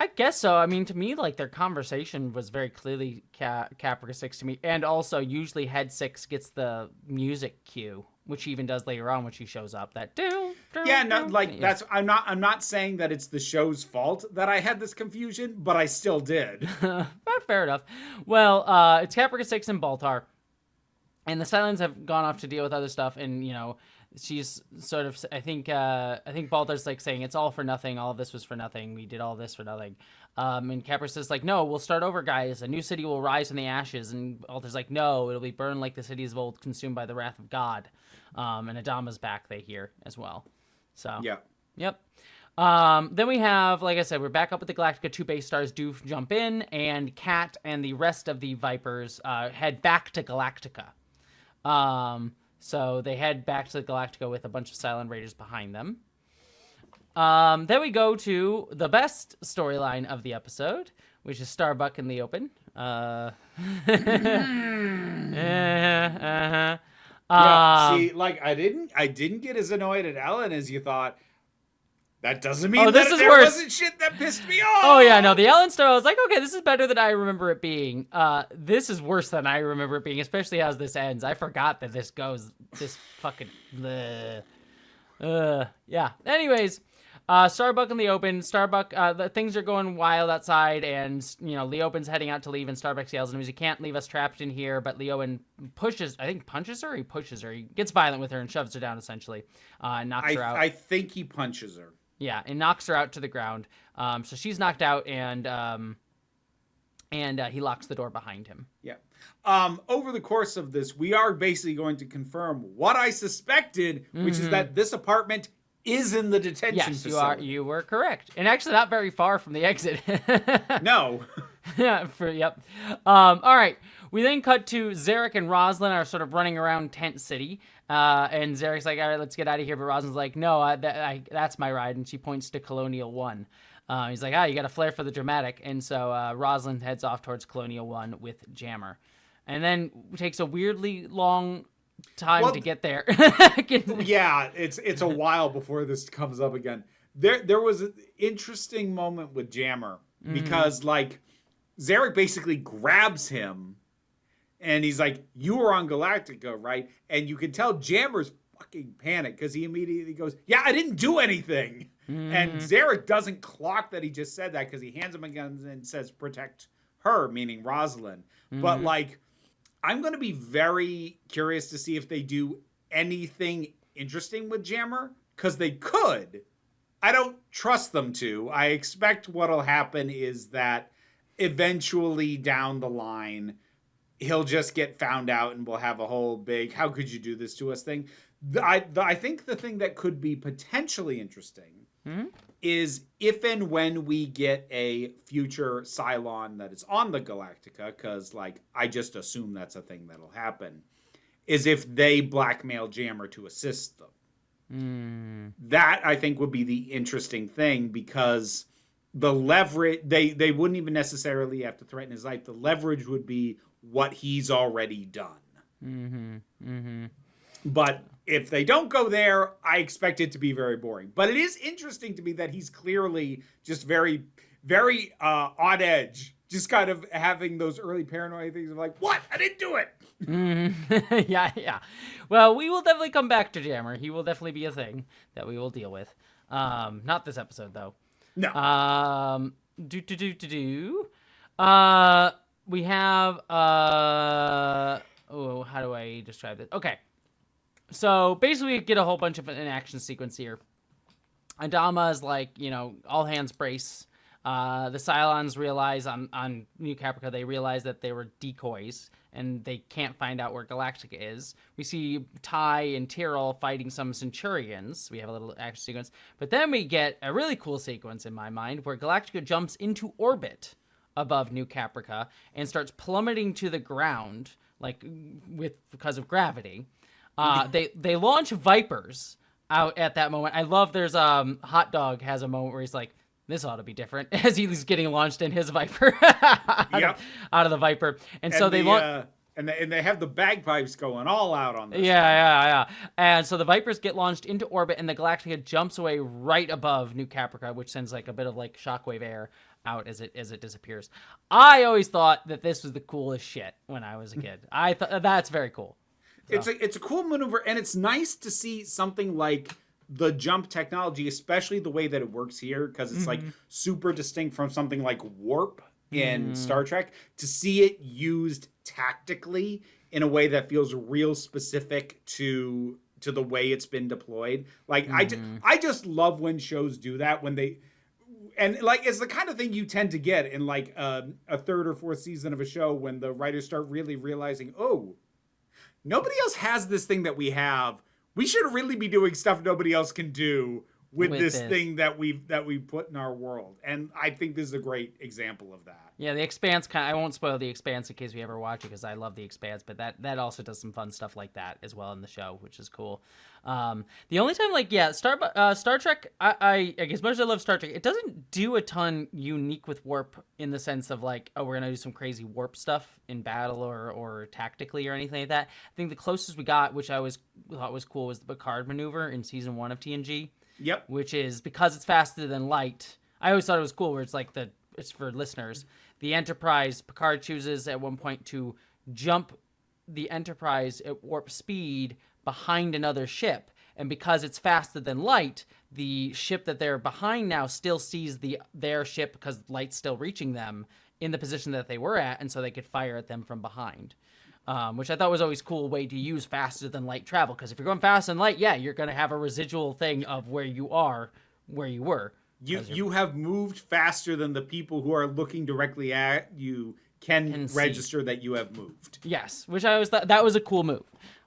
I guess so. I mean, to me, their conversation was very clearly Caprica 6 to me. And also, usually Head 6 gets the music cue which she even does later on when she shows up. That yeah, no, like that's I'm not saying that it's the show's fault that I had this confusion, but I still did. Fair enough. Well, it's Caprica 6 and Baltar, and the Cylons have gone off to deal with other stuff, and she's sort of, I think Baltar's like saying it's all for nothing. All of this was for nothing. We did all this for nothing. And Caprica says like, no, we'll start over, guys. A new city will rise from the ashes. And Baltar's like, no, it'll be burned like the cities of old, consumed by the wrath of God. And Adama's back, they hear as well. So yeah, yep. Then we have, like I said, we're back up at the Galactica. 2 base stars do jump in, and Kat and the rest of the Vipers head back to Galactica. So they head back to the Galactica with a bunch of Cylon Raiders behind them. Then we go to the best storyline of the episode, which is Starbuck in the open. Yeah, see, like I didn't get as annoyed at Ellen as you thought. That doesn't mean this that is there worse. wasn't shit that pissed me off. Oh yeah, no, the Ellen story, I was like, okay, this is better than I remember it being. This is worse than I remember it being, especially as this ends. I forgot that this goes this fucking yeah. Anyways, Starbuck in the open. Starbuck, the things are going wild outside, and Leoben's heading out to leave, and Starbuck yells at him, "You can't leave us trapped in here." But Leoben punches her. He pushes her. He gets violent with her and shoves her down, essentially, and knocks her out. I think he punches her. Yeah, and knocks her out to the ground. So she's knocked out, and he locks the door behind him. Yeah. Over the course of this, we are basically going to confirm what I suspected, which is that this apartment is in the detention facility. You were correct, and actually not very far from the exit. No. Yeah. Yep. All right. We then cut to Zarek and Roslin are sort of running around Tent City, and Zarek's like, "All right, let's get out of here." But Roslin's like, "No, that's my ride," and she points to Colonial 1. He's like, you got a flair for the dramatic, and so Roslin heads off towards Colonial 1 with Jammer, and then takes a weirdly long time to get there. Yeah, it's a while before this comes up again. There was an interesting moment with Jammer because like Zarek basically grabs him and he's like, "You were on Galactica, right?" And you can tell Jammer's fucking panicked because he immediately goes, "Yeah, I didn't do anything." And Zarek doesn't clock that he just said that because he hands him a gun and says, "Protect her," meaning Roslin. But like, I'm going to be very curious to see if they do anything interesting with Jammer, because they could. I don't trust them to. I expect what'll happen is that eventually down the line, he'll just get found out and we'll have a whole big, "How could you do this to us?" thing. I think the thing that could be potentially interesting is if and when we get a future Cylon that is on the Galactica, because like I just assume that's a thing that'll happen, is if they blackmail Jammer to assist them. That I think would be the interesting thing, because the leverage, they wouldn't even necessarily have to threaten his life. The leverage would be what he's already done. But if they don't go there, I expect it to be very boring. But it is interesting to me that he's clearly just very, very on edge. Just kind of having those early paranoid things of like, "What? I didn't do it." Yeah. Well, we will definitely come back to Jammer. He will definitely be a thing that we will deal with. Not this episode, though. No. We have how do I describe this? Okay. So basically we get a whole bunch of an action sequence here. Adama is like, all hands brace. The Cylons realize on New Caprica, they realize that they were decoys and they can't find out where Galactica is. We see Ty and Tyrell fighting some Centurions. We have a little action sequence. But then we get a really cool sequence in my mind where Galactica jumps into orbit above New Caprica and starts plummeting to the ground, like because of gravity. They launch Vipers out at that moment. I love there's Hot Dog has a moment where he's like, "This ought to be different," as he's getting launched in his Viper out of the Viper. And so they launch. And they have the bagpipes going all out on this. Yeah. And so the Vipers get launched into orbit, and the Galactica jumps away right above New Caprica, which sends like a bit of like shockwave air out as it disappears. I always thought that this was the coolest shit when I was a kid. I thought that's very cool. So. It's a cool maneuver, and it's nice to see something like the jump technology, especially the way that it works here, because it's like super distinct from something like warp in Star Trek. To see it used tactically in a way that feels real specific to the way it's been deployed. Like I just love when shows do that, when they, and like it's the kind of thing you tend to get in like a third or fourth season of a show, when the writers start really realizing, oh, nobody else has this thing that we have. We should really be doing stuff nobody else can do with this thing that we put in our world. And I think this is a great example of that. Yeah, The Expanse I won't spoil The Expanse in case we ever watch it, because I love The Expanse, but that also does some fun stuff like that as well in the show, which is cool. The only time, like, yeah, Star Trek, I as much as I love Star Trek, it doesn't do a ton unique with warp in the sense of like, oh, we're gonna do some crazy warp stuff in battle or tactically or anything like that. I think the closest we got, which I always thought was cool, was the Picard maneuver in season 1 of TNG. Yep. Which is, because it's faster than light. I always thought it was cool where it's like it's for listeners. The Enterprise, Picard chooses at one point to jump the Enterprise at warp speed behind another ship. And because it's faster than light, the ship that they're behind now still sees their ship, because light's still reaching them, in the position that they were at, and so they could fire at them from behind. Which I thought was always a cool way to use faster than light travel. Because if you're going faster than light, yeah, you're going to have a residual thing of where you are, where you were. You have moved faster than the people who are looking directly at you can register that you have moved. Yes, which I always thought that was a cool move.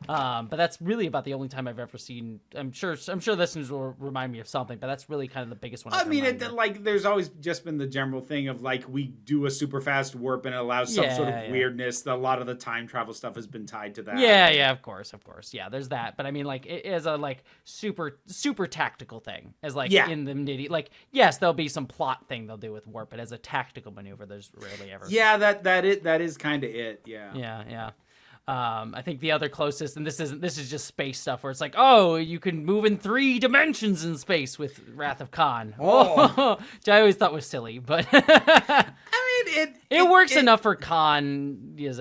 But that's really about the only time I've ever seen. I'm sure listeners will remind me of something, but that's really kind of the biggest one. I mean, like there's always just been the general thing of like, we do a super fast warp and it allows some sort of weirdness. A lot of the time travel stuff has been tied to that. Yeah, of course. Yeah, there's that. But I mean, like, it is a like super tactical thing. As like in the nitty, like, yes, there'll be some plot thing they'll do with warp, but as a tactical maneuver, there's rarely ever. Yeah, that is kind of it. Yeah. Yeah. I think the other closest, and this is just space stuff, where it's like, oh, you can move in 3 dimensions in space with Wrath of Khan. Oh. Which I always thought was silly, but I mean, it works enough for Khan as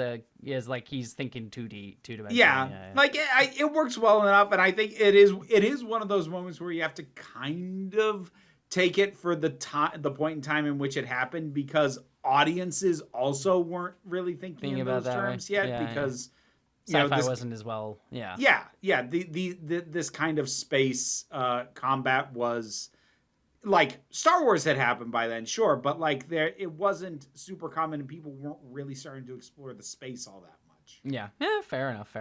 like he's thinking 2D, 2-dimensional. Yeah. Like it works well enough, and I think it is one of those moments where you have to kind of take it for the point in time in which it happened, because audiences also weren't really thinking in those terms yet, because sci-fi wasn't as well. This kind of space combat was like, Star Wars had happened by then, sure, but like it wasn't super common, and people weren't really starting to explore the space all that much. Yeah, fair enough.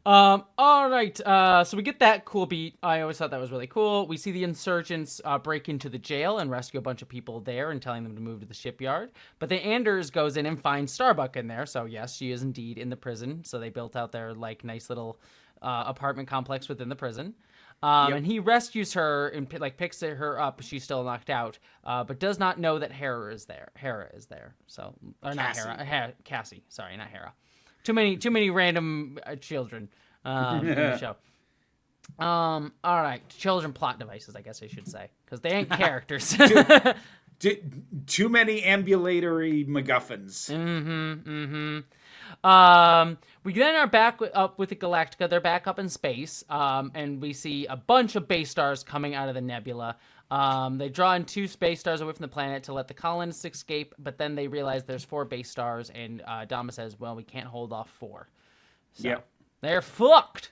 All right, so we get that cool beat. I always thought that was really cool. We see the insurgents break into the jail and rescue a bunch of people there and telling them to move to the shipyard. But the Anders goes in and finds Starbuck in there. So yes, she is indeed in the prison. So they built out their like nice little apartment complex within the prison. And he rescues her and like picks her up. She's still knocked out, but does not know that Hera is there. So, or not Hera, Cassie. Sorry, not Hera. Too many random children in the show. All right, children plot devices, I guess I should say, because they ain't characters. Too many ambulatory MacGuffins. We then are back up with the Galactica. They're back up in space, and we see a bunch of base stars coming out of the nebula. They draw in 2 space stars away from the planet to let the colonists escape, but then they realize there's 4 base stars, and Dama says, well, we can't hold off 4. So they're fucked.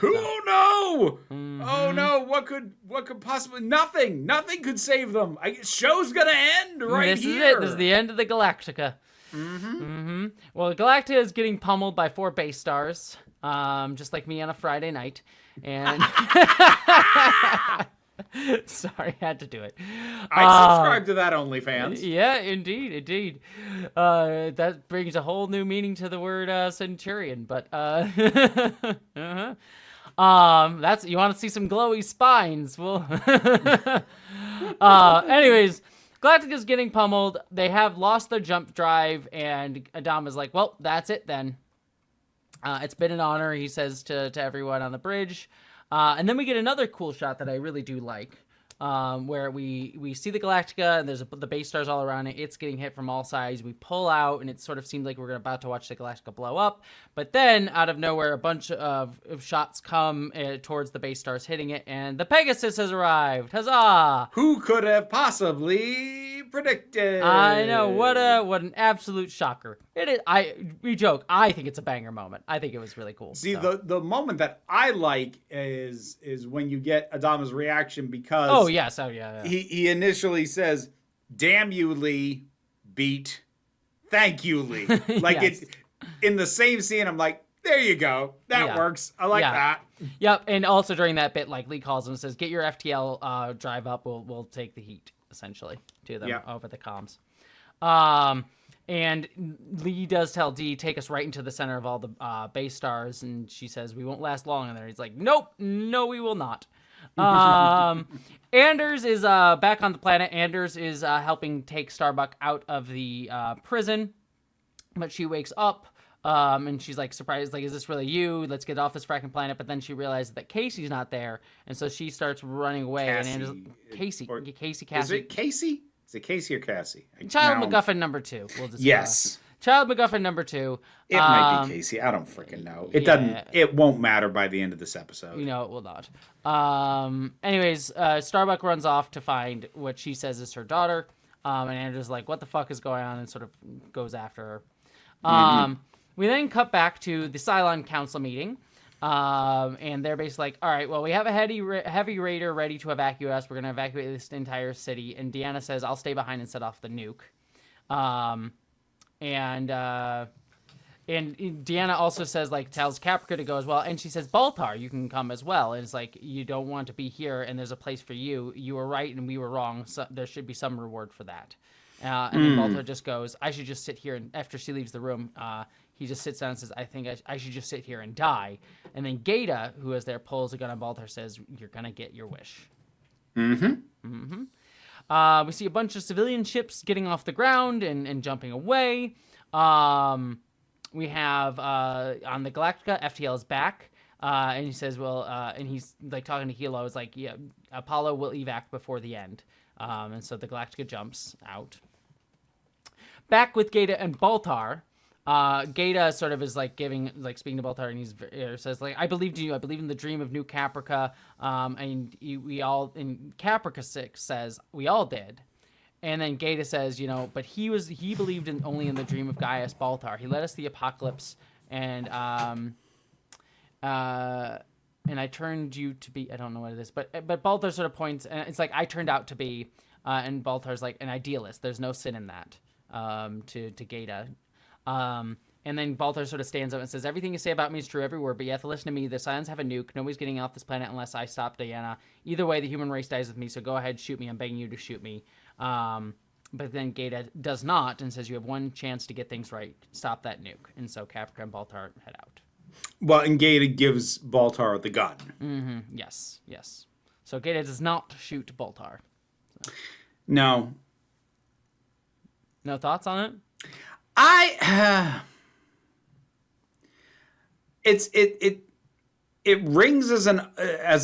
Oh no! Oh no! What could possibly? Nothing could save them. Show's gonna end right here. Is it. This is the end of the Galactica. Well, the Galactica is getting pummeled by 4 base stars, just like me on a Friday night, and. Sorry, I had to do it. I subscribe to that OnlyFans. Yeah, indeed. That brings a whole new meaning to the word centurion. But that's, you want to see some glowy spines? Well, anyways, Galactica's getting pummeled. They have lost their jump drive, and Adama's like, well, that's it then. It's been an honor, he says to everyone on the bridge. And then we get another cool shot that I really do like. where we see the Galactica and there's the base stars all around it. It's getting hit from all sides. We pull out and it sort of seems like we're about to watch the Galactica blow up. But then out of nowhere, a bunch of shots come towards the base stars hitting it, and the Pegasus has arrived. Huzzah! Who could have possibly predicted? I know, what an absolute shocker. It is. We joke. I think it's a banger moment. I think it was really cool. See, the moment that I like is when you get Adama's reaction, because yeah. He initially says, "Damn you, Lee, beat. Thank you, Lee." Like Yes. it in the same scene. I'm like, there you go. That works. I like that. Yep. And also during that bit, like Lee calls him and says, "Get your FTL drive up. We'll take the heat." Essentially to them over the comms. And Lee does tell Dee, take us right into the center of all the base stars, and she says, "We won't last long in there." He's like, "Nope, no, we will not." Anders is back on the planet. Anders is helping take Starbuck out of the prison, but she wakes up and she's like surprised, like, "Is this really you? Let's get off this fracking planet." But then she realizes that Casey's not there, and so she starts running away. Cassie. And Anders, Casey. Is it Casey? Is it Casey or Cassie? Child MacGuffin number 2. We'll just yes. Child MacGuffin number 2. It might be Casey. I don't freaking know. It doesn't. It won't matter by the end of this episode. You know, it will not. Anyways, Starbuck runs off to find what she says is her daughter. And Andrew's like, "What the fuck is going on?" and sort of goes after her. We then cut back to the Cylon Council meeting. And they're basically like, "All right, well, we have a heavy raider ready to evacuate us. We're going to evacuate this entire city." And Deanna says, "I'll stay behind and set off the nuke." And Deanna also says, like, tells Caprica to go as well. And she says, "Baltar, you can come as well." And it's like, "You don't want to be here, and there's a place for you. You were right, and we were wrong. So there should be some reward for that." And then Baltar just goes, "I should just sit here." And after she leaves the room, he just sits down and says, "I think I should just sit here and die." And then Gaeta, who is there, pulls a gun on Baltar, says, "You're going to get your wish." We see a bunch of civilian ships getting off the ground and jumping away. We have on the Galactica, FTL is back. And he says, and he's like talking to Hilo. It's like, "Yeah, Apollo will evac before the end." And so the Galactica jumps out. Back with Gaeta and Baltar. Gaeta sort of is like speaking to Baltar, and he says, like, "I believed in you. I believe in the dream of New Caprica." And Caprica 6 says, "We all did." And then Gaeta says, "But he believed only in the dream of Gaius Baltar. He led us the apocalypse, and I turned you to be," I don't know what it is, but Baltar sort of points, and it's like, "I turned out to be," and Baltar's like, "an idealist. There's no sin in that," to Gaeta. And then Baltar sort of stands up and says, "Everything you say about me is true, every word, but you have to listen to me. The Scions have a nuke. Nobody's getting off this planet unless I stop Diana. Either way, the human race dies with me, so go ahead, shoot me. I'm begging you to shoot me." But then Gaeta does not and says, "You have one chance to get things right. Stop that nuke." And so Caprica and Baltar head out. Well, and Gaeta gives Baltar the gun. Yes. So Gaeta does not shoot Baltar. So. No. No thoughts on it? It rings as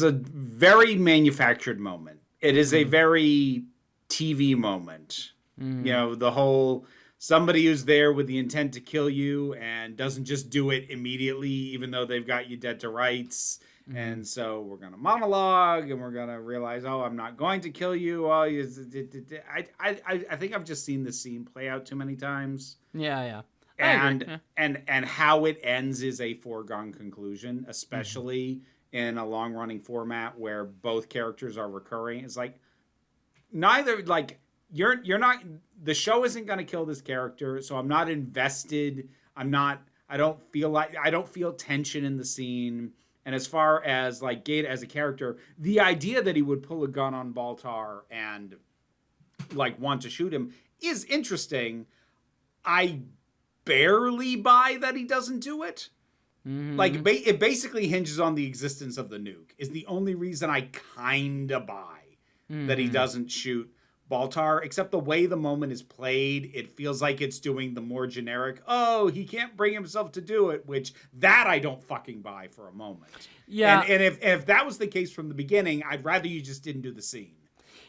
a very manufactured moment. It is a very TV moment. The whole somebody who's there with the intent to kill you and doesn't just do it immediately, even though they've got you dead to rights. And so we're going to monologue and we're going to realize, "Oh, I'm not going to kill you." I think I've just seen this scene play out too many times. Yeah. And how it ends is a foregone conclusion, especially in a long running format where both characters are recurring. It's like neither, like, you're not, the show isn't going to kill this character, so I'm not invested. I don't feel tension in the scene. And as far as like Gaeta as a character, the idea that he would pull a gun on Baltar and like want to shoot him is interesting. I barely buy that he doesn't do it. Like it basically hinges on the existence of the nuke is the only reason I kind of buy that he doesn't shoot Baltar, except the way the moment is played, it feels like it's doing the more generic, "Oh, he can't bring himself to do it," which that I don't fucking buy for a moment. Yeah. And if that was the case from the beginning, I'd rather you just didn't do the scene.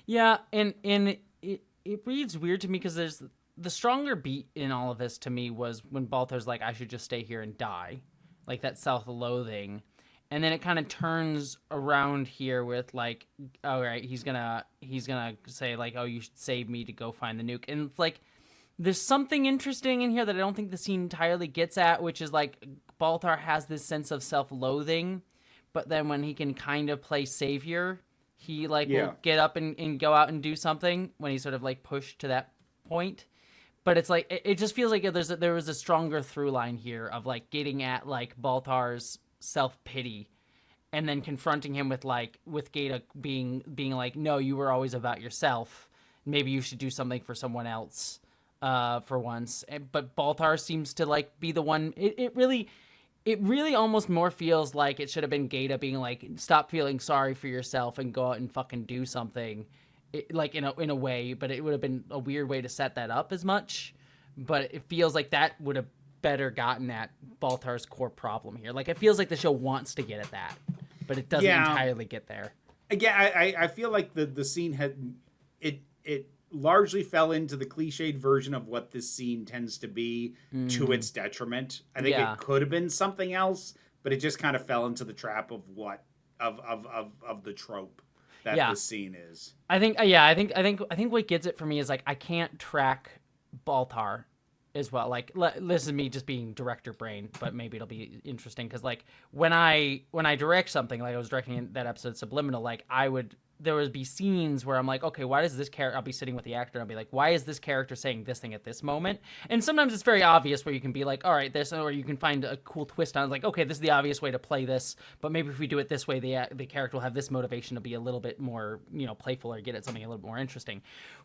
Yeah, and it reads weird to me because there's the stronger beat in all of this to me was when Baltar's like, I should just stay here and die, like that self-loathing, and then it kind of turns around here with like, all right, he's gonna say like, oh, you should save me to go find the nuke, and it's like there's something interesting in here that I don't think the scene entirely gets at, which is like Baltar has this sense of self-loathing, but then when he can kind of play savior, he like will get up and go out and do something when he's sort of like pushed to that point. But it's like it just feels like there was a stronger through line here of like getting at like Baltar's self-pity and then confronting him with Gaeta being like, no, you were always about yourself. Maybe you should do something for someone else for once. But Baltar seems to like be the one. It really almost more feels like it should have been Gaeta being like, stop feeling sorry for yourself and go out and fucking do something, like in a way. But it would have been a weird way to set that up as much. But it feels like that would have better gotten at Baltar's core problem here. Like it feels like the show wants to get at that, but it doesn't entirely get there. Again, I feel like the scene had it largely fell into the cliched version of what this scene tends to be to its detriment. I think it could have been something else, but it just kind of fell into the trap of what of the trope that this scene is. I think what gets it for me is like I can't track Baltar as well. Like this is me just being director brain, but maybe it'll be interesting because like when I direct something, like I was directing that episode Subliminal, like there would be scenes where I'm like, okay, why does this character, I'll be sitting with the actor and I'll be like, why is this character saying this thing at this moment? And sometimes it's very obvious where you can be like, all right, this, or you can find a cool twist on it. Like, okay, this is the obvious way to play this, but maybe if we do it this way, the character will have this motivation to be a little bit more, playful or get at something a little more interesting.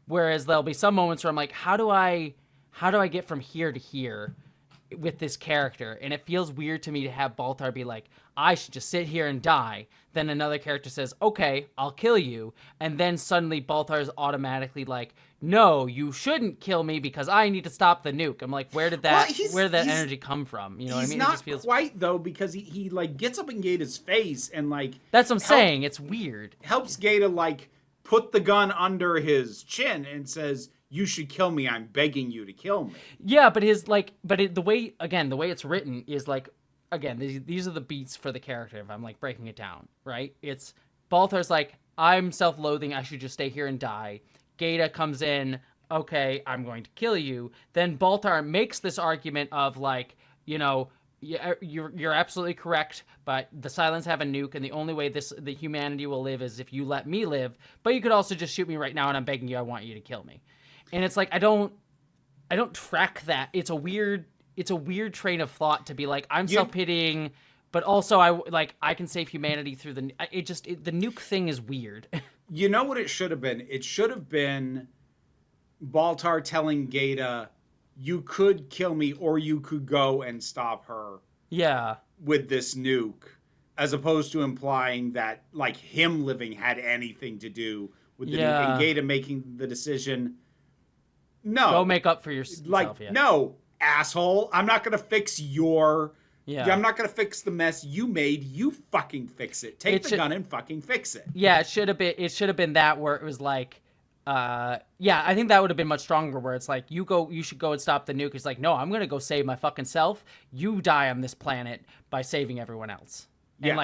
Whereas there'll be some moments where I'm like, how do I get from here to here with this character? And it feels weird to me to have Baltar be like, I should just sit here and die. Then another character says, okay, I'll kill you. And then suddenly Baltar is automatically like, no, you shouldn't kill me because I need to stop the nuke. I'm like, where did that energy come from? You know what I mean? He's not quite though, because he like gets up in Gaeta's face and like, that's what I'm saying. It's weird. Helps Gaeta like put the gun under his chin and says, you should kill me. I'm begging you to kill me. Yeah, but the way it's written is like, again, these are the beats for the character. If I'm like breaking it down, right? It's Baltar's like, I'm self-loathing. I should just stay here and die. Gaeta comes in. Okay, I'm going to kill you. Then Baltar makes this argument of like, you're absolutely correct, but the Silence have a nuke, and the only way the humanity will live is if you let me live. But you could also just shoot me right now, and I'm begging you. I want you to kill me. And it's like I don't track that. It's a weird train of thought to be like, I'm self-pitying, but also I can save humanity through the nuke thing is weird. You know what it should have been? It should have been Baltar telling Gaeta, you could kill me or you could go and stop her. Yeah. With this nuke, as opposed to implying that like him living had anything to do with the nuke and Gaeta making the decision. No. Go make up for yourself. No, asshole. I'm not going to fix I'm not going to fix the mess you made. You fucking fix it. Take the gun and fucking fix it. Yeah, it should have been that where it was like, I think that would have been much stronger where it's like, you should go and stop the nuke. It's like, no, I'm going to go save my fucking self. You die on this planet by saving everyone else. And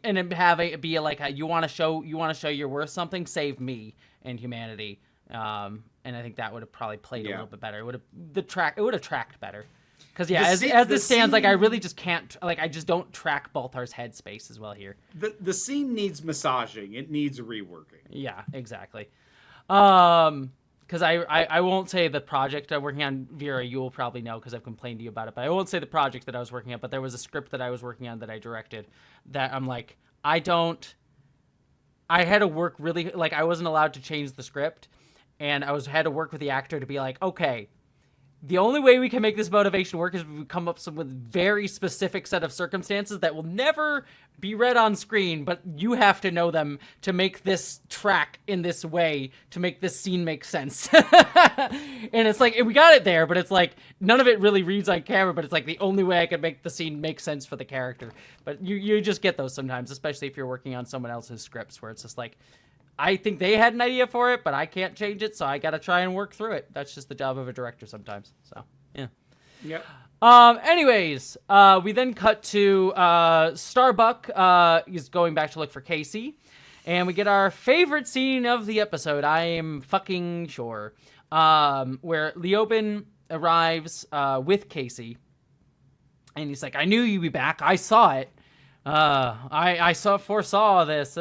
and have it be like, you want to show you're worth something, save me and humanity. And I think that would have probably played a little bit better. It would have tracked better. Because as this stands, like I really just can't, like I just don't track Baltar's headspace as well here. The scene needs massaging. It needs reworking. Yeah, exactly. Because I won't say the project I'm working on, Vera, you will probably know because I've complained to you about it, but I won't say the project that I was working on, but there was a script that I was working on that I directed that I'm like, I had to work really, like I wasn't allowed to change the script. And I had to work with the actor to be like, okay, the only way we can make this motivation work is if we come up with very specific set of circumstances that will never be read on screen, but you have to know them to make this track in this way, to make this scene make sense. And it's like, we got it there, but it's like, none of it really reads on camera, but it's like the only way I could make the scene make sense for the character. But you just get those sometimes, especially if you're working on someone else's scripts where it's just like, I think they had an idea for it, but I can't change it, so I got to try and work through it. That's just the job of a director sometimes. So, yeah. Yep. Anyways, we then cut to Starbuck is going back to look for Casey, and we get our favorite scene of the episode. I am fucking sure, where Leoben arrives with Casey, and he's like, "I knew you'd be back. I saw it. I foresaw this."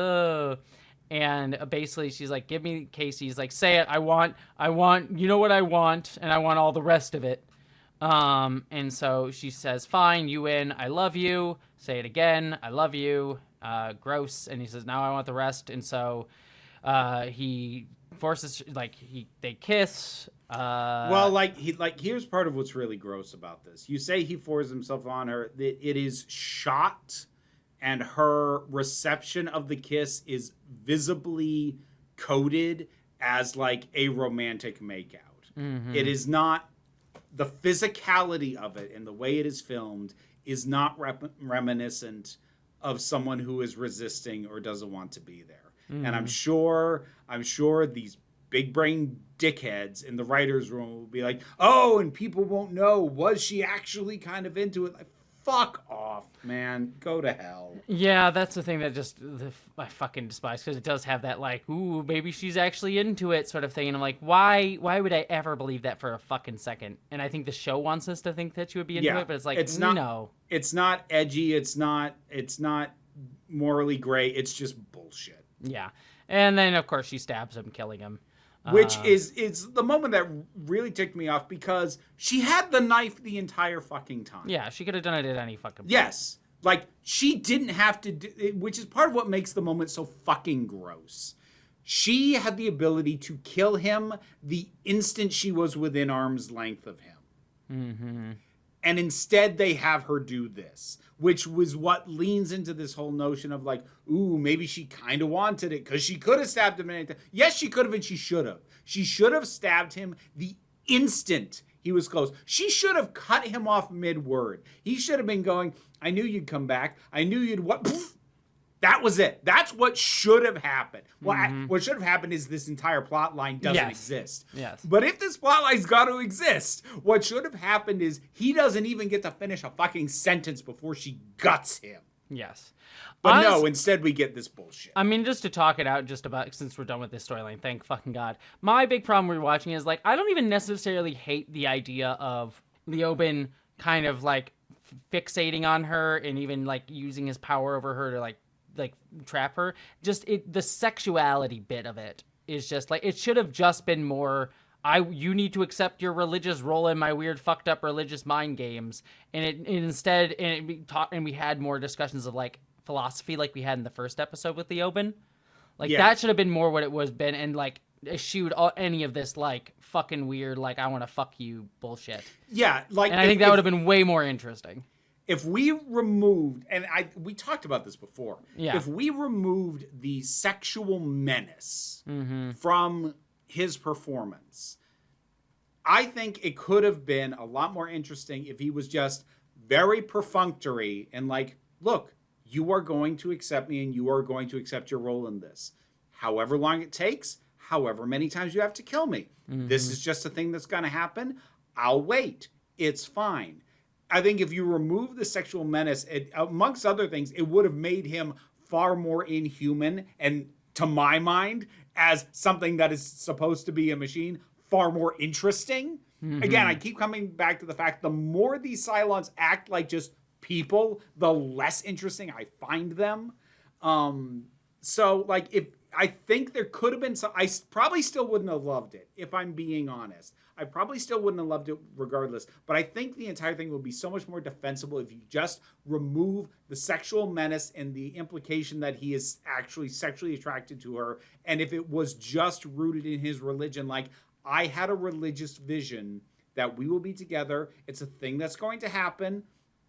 And basically, she's like, "Give me Casey." He's like, "Say it. I want. You know what I want, and I want all the rest of it." And so she says, "Fine, you win. I love you." Say it again. "I love you." Gross. And he says, "Now I want the rest." And so he forces, they kiss. Well, here's part of what's really gross about this. You say he forces himself on her. It is shot, and her reception of the kiss is visibly coded as like a romantic makeout. Mm-hmm. It is not. The physicality of it and the way it is filmed is not reminiscent of someone who is resisting or doesn't want to be there. Mm-hmm. And I'm sure these big brain dickheads in the writer's room will be like, "Oh, and people won't know. Was she actually kind of into it?" Like, fuck off, man. Go to hell. Yeah, that's the thing that I fucking despise, because it does have that like, "Ooh, maybe she's actually into it" sort of thing. And I'm like, why would I ever believe that for a fucking second? And I think the show wants us to think that she would be into it, but it's like, no. It's not edgy. It's not morally gray. It's just bullshit. Yeah. And then, of course, she stabs him, killing him. Which is the moment that really ticked me off, because she had the knife the entire fucking time. Yeah, she could have done it at any fucking point. Yes. Like, she didn't have to do it, which is part of what makes the moment so fucking gross. She had the ability to kill him the instant she was within arm's length of him. Mm-hmm. And instead they have her do this, which was what leans into this whole notion of like, ooh, maybe she kind of wanted it, because she could have stabbed him anytime. Yes, she could have, and she should have. She should have stabbed him the instant he was close. She should have cut him off mid-word. He should have been going, "I knew you'd come back. I knew you'd what?" Poof. That was it. That's what should have happened. Well, what should have happened is this entire plot line doesn't exist. Yes. But if this plot line's got to exist, what should have happened is he doesn't even get to finish a fucking sentence before she guts him. Yes. But no, instead we get this bullshit. I mean, just to talk it out, just about, since we're done with this storyline, thank fucking God. My big problem with watching is, like, I don't even necessarily hate the idea of Leoben kind of, like, fixating on her and even, like, using his power over her to, like trap her. Just the sexuality bit of it is just, like, it should have just been more, you need to accept your religious role in my weird fucked up religious mind games. And we had more discussions of, like, philosophy like we had in the first episode with Leoben. Like, that should have been more what it was been, and, like, eschewed any of this, like, fucking weird, like, I want to fuck you bullshit. Yeah, like... And I think that would have been way more interesting. If we removed, and we talked about this before, if we removed the sexual menace from his performance, I think it could have been a lot more interesting if he was just very perfunctory and like, "Look, you are going to accept me and you are going to accept your role in this. However long it takes, however many times you have to kill me. This is just a thing that's going to happen. I'll wait. It's fine." I think if you remove the sexual menace, amongst other things, it would have made him far more inhuman, and to my mind, as something that is supposed to be a machine, far more interesting. Again, I keep coming back to the fact the more these Cylons act like just people, the less interesting I find them. So, like, I think there could have been some... I probably still wouldn't have loved it, if I'm being honest. I probably still wouldn't have loved it regardless. But I think the entire thing would be so much more defensible if you just remove the sexual menace and the implication that he is actually sexually attracted to her. And if it was just rooted in his religion, like, I had a religious vision that we will be together. It's a thing that's going to happen.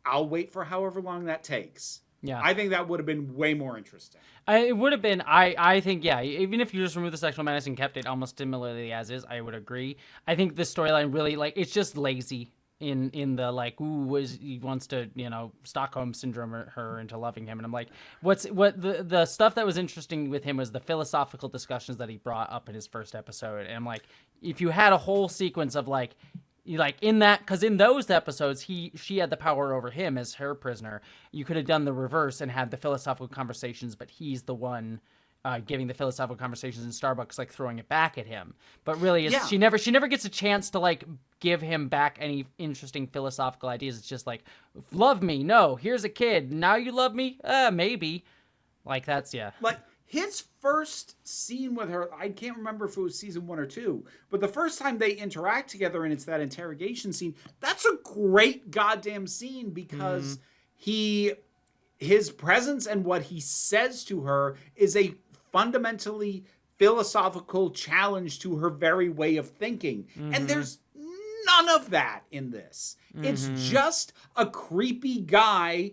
I'll wait for however long that takes. Yeah, I think that would have been way more interesting. It would have been. I think, yeah, even if you just removed the sexual menace and kept it almost similarly as is, I would agree. I think the storyline really, like, it's just lazy. in the like, he wants to, Stockholm syndrome her into loving him. And I'm like, the stuff that was interesting with him was the philosophical discussions that he brought up in his first episode. And I'm like, if you had a whole sequence of like in that, because in those episodes she had the power over him as her prisoner, you could have done the reverse and had the philosophical conversations, but he's the one giving the philosophical conversations in Starbucks, like throwing it back at him. But really, she never gets a chance to like give him back any interesting philosophical ideas. It's just like, love me, no, here's a kid, now you love me, maybe. Like, that's like his first scene with her, I can't remember if it was season 1 or 2, but the first time they interact together and it's that interrogation scene, that's a great goddamn scene, because his presence and what he says to her is a fundamentally philosophical challenge to her very way of thinking. And there's none of that in this. It's just a creepy guy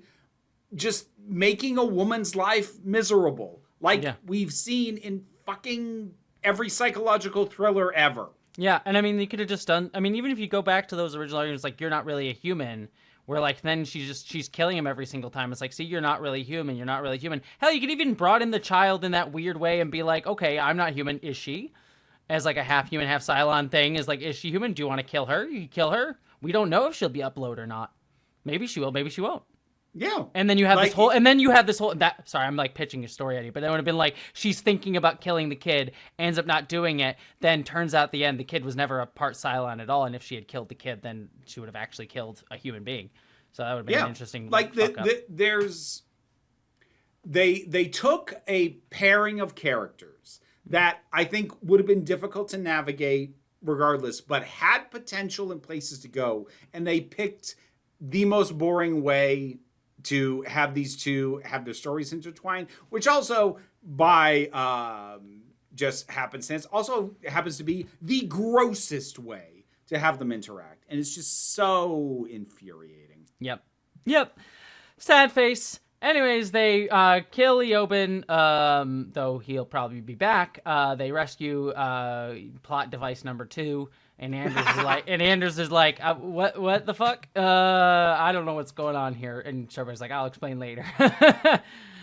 just making a woman's life miserable. Like we've seen in fucking every psychological thriller ever. Yeah, and I mean, they could have just done, I mean, even if you go back to those original arguments, like, you're not really a human, where like then she's killing him every single time. It's like, see, you're not really human. You're not really human. Hell, you could even brought in the child in that weird way and be like, okay, I'm not human. Is she? As like a half human, half Cylon thing, is like, is she human? Do you want to kill her? You can kill her. We don't know if she'll be upload or not. Maybe she will. Maybe she won't. Yeah. And then you have this whole, sorry, I'm like pitching a story at you, but that would have been like, she's thinking about killing the kid, ends up not doing it, then turns out at the end, the kid was never a part Cylon at all, and if she had killed the kid, then she would have actually killed a human being. So that would have been an interesting like they took a pairing of characters that I think would have been difficult to navigate regardless, but had potential and places to go, and they picked the most boring way to have these two have their stories intertwined, which also by just happenstance also happens to be the grossest way to have them interact, and it's just so infuriating. Yep. Sad face. Anyways, they kill Leoben, though he'll probably be back. They rescue plot device number 2. And Anders is like, what the fuck? I don't know what's going on here. And Sherber's like, I'll explain later.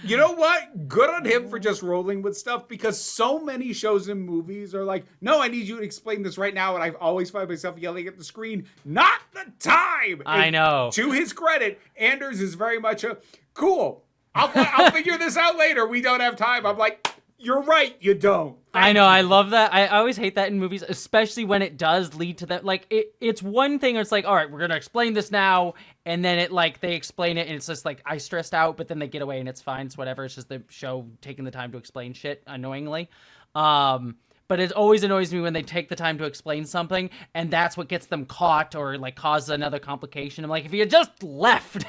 You know what? Good on him for just rolling with stuff, because so many shows and movies are like, no, I need you to explain this right now. And I've always find myself yelling at the screen, not the time. I know. To his credit, Anders is very much a, cool, I'll figure this out later. We don't have time. I'm like, you're right, you don't. I know, I love that. I always hate that in movies, especially when it does lead to that. Like, it's one thing, it's like, all right, we're going to explain this now, and then it, like, they explain it, and it's just like, I stressed out, but then they get away, and it's fine, it's whatever. It's just the show taking the time to explain shit, annoyingly. But it always annoys me when they take the time to explain something, and that's what gets them caught or, like, causes another complication. I'm like, if you had just left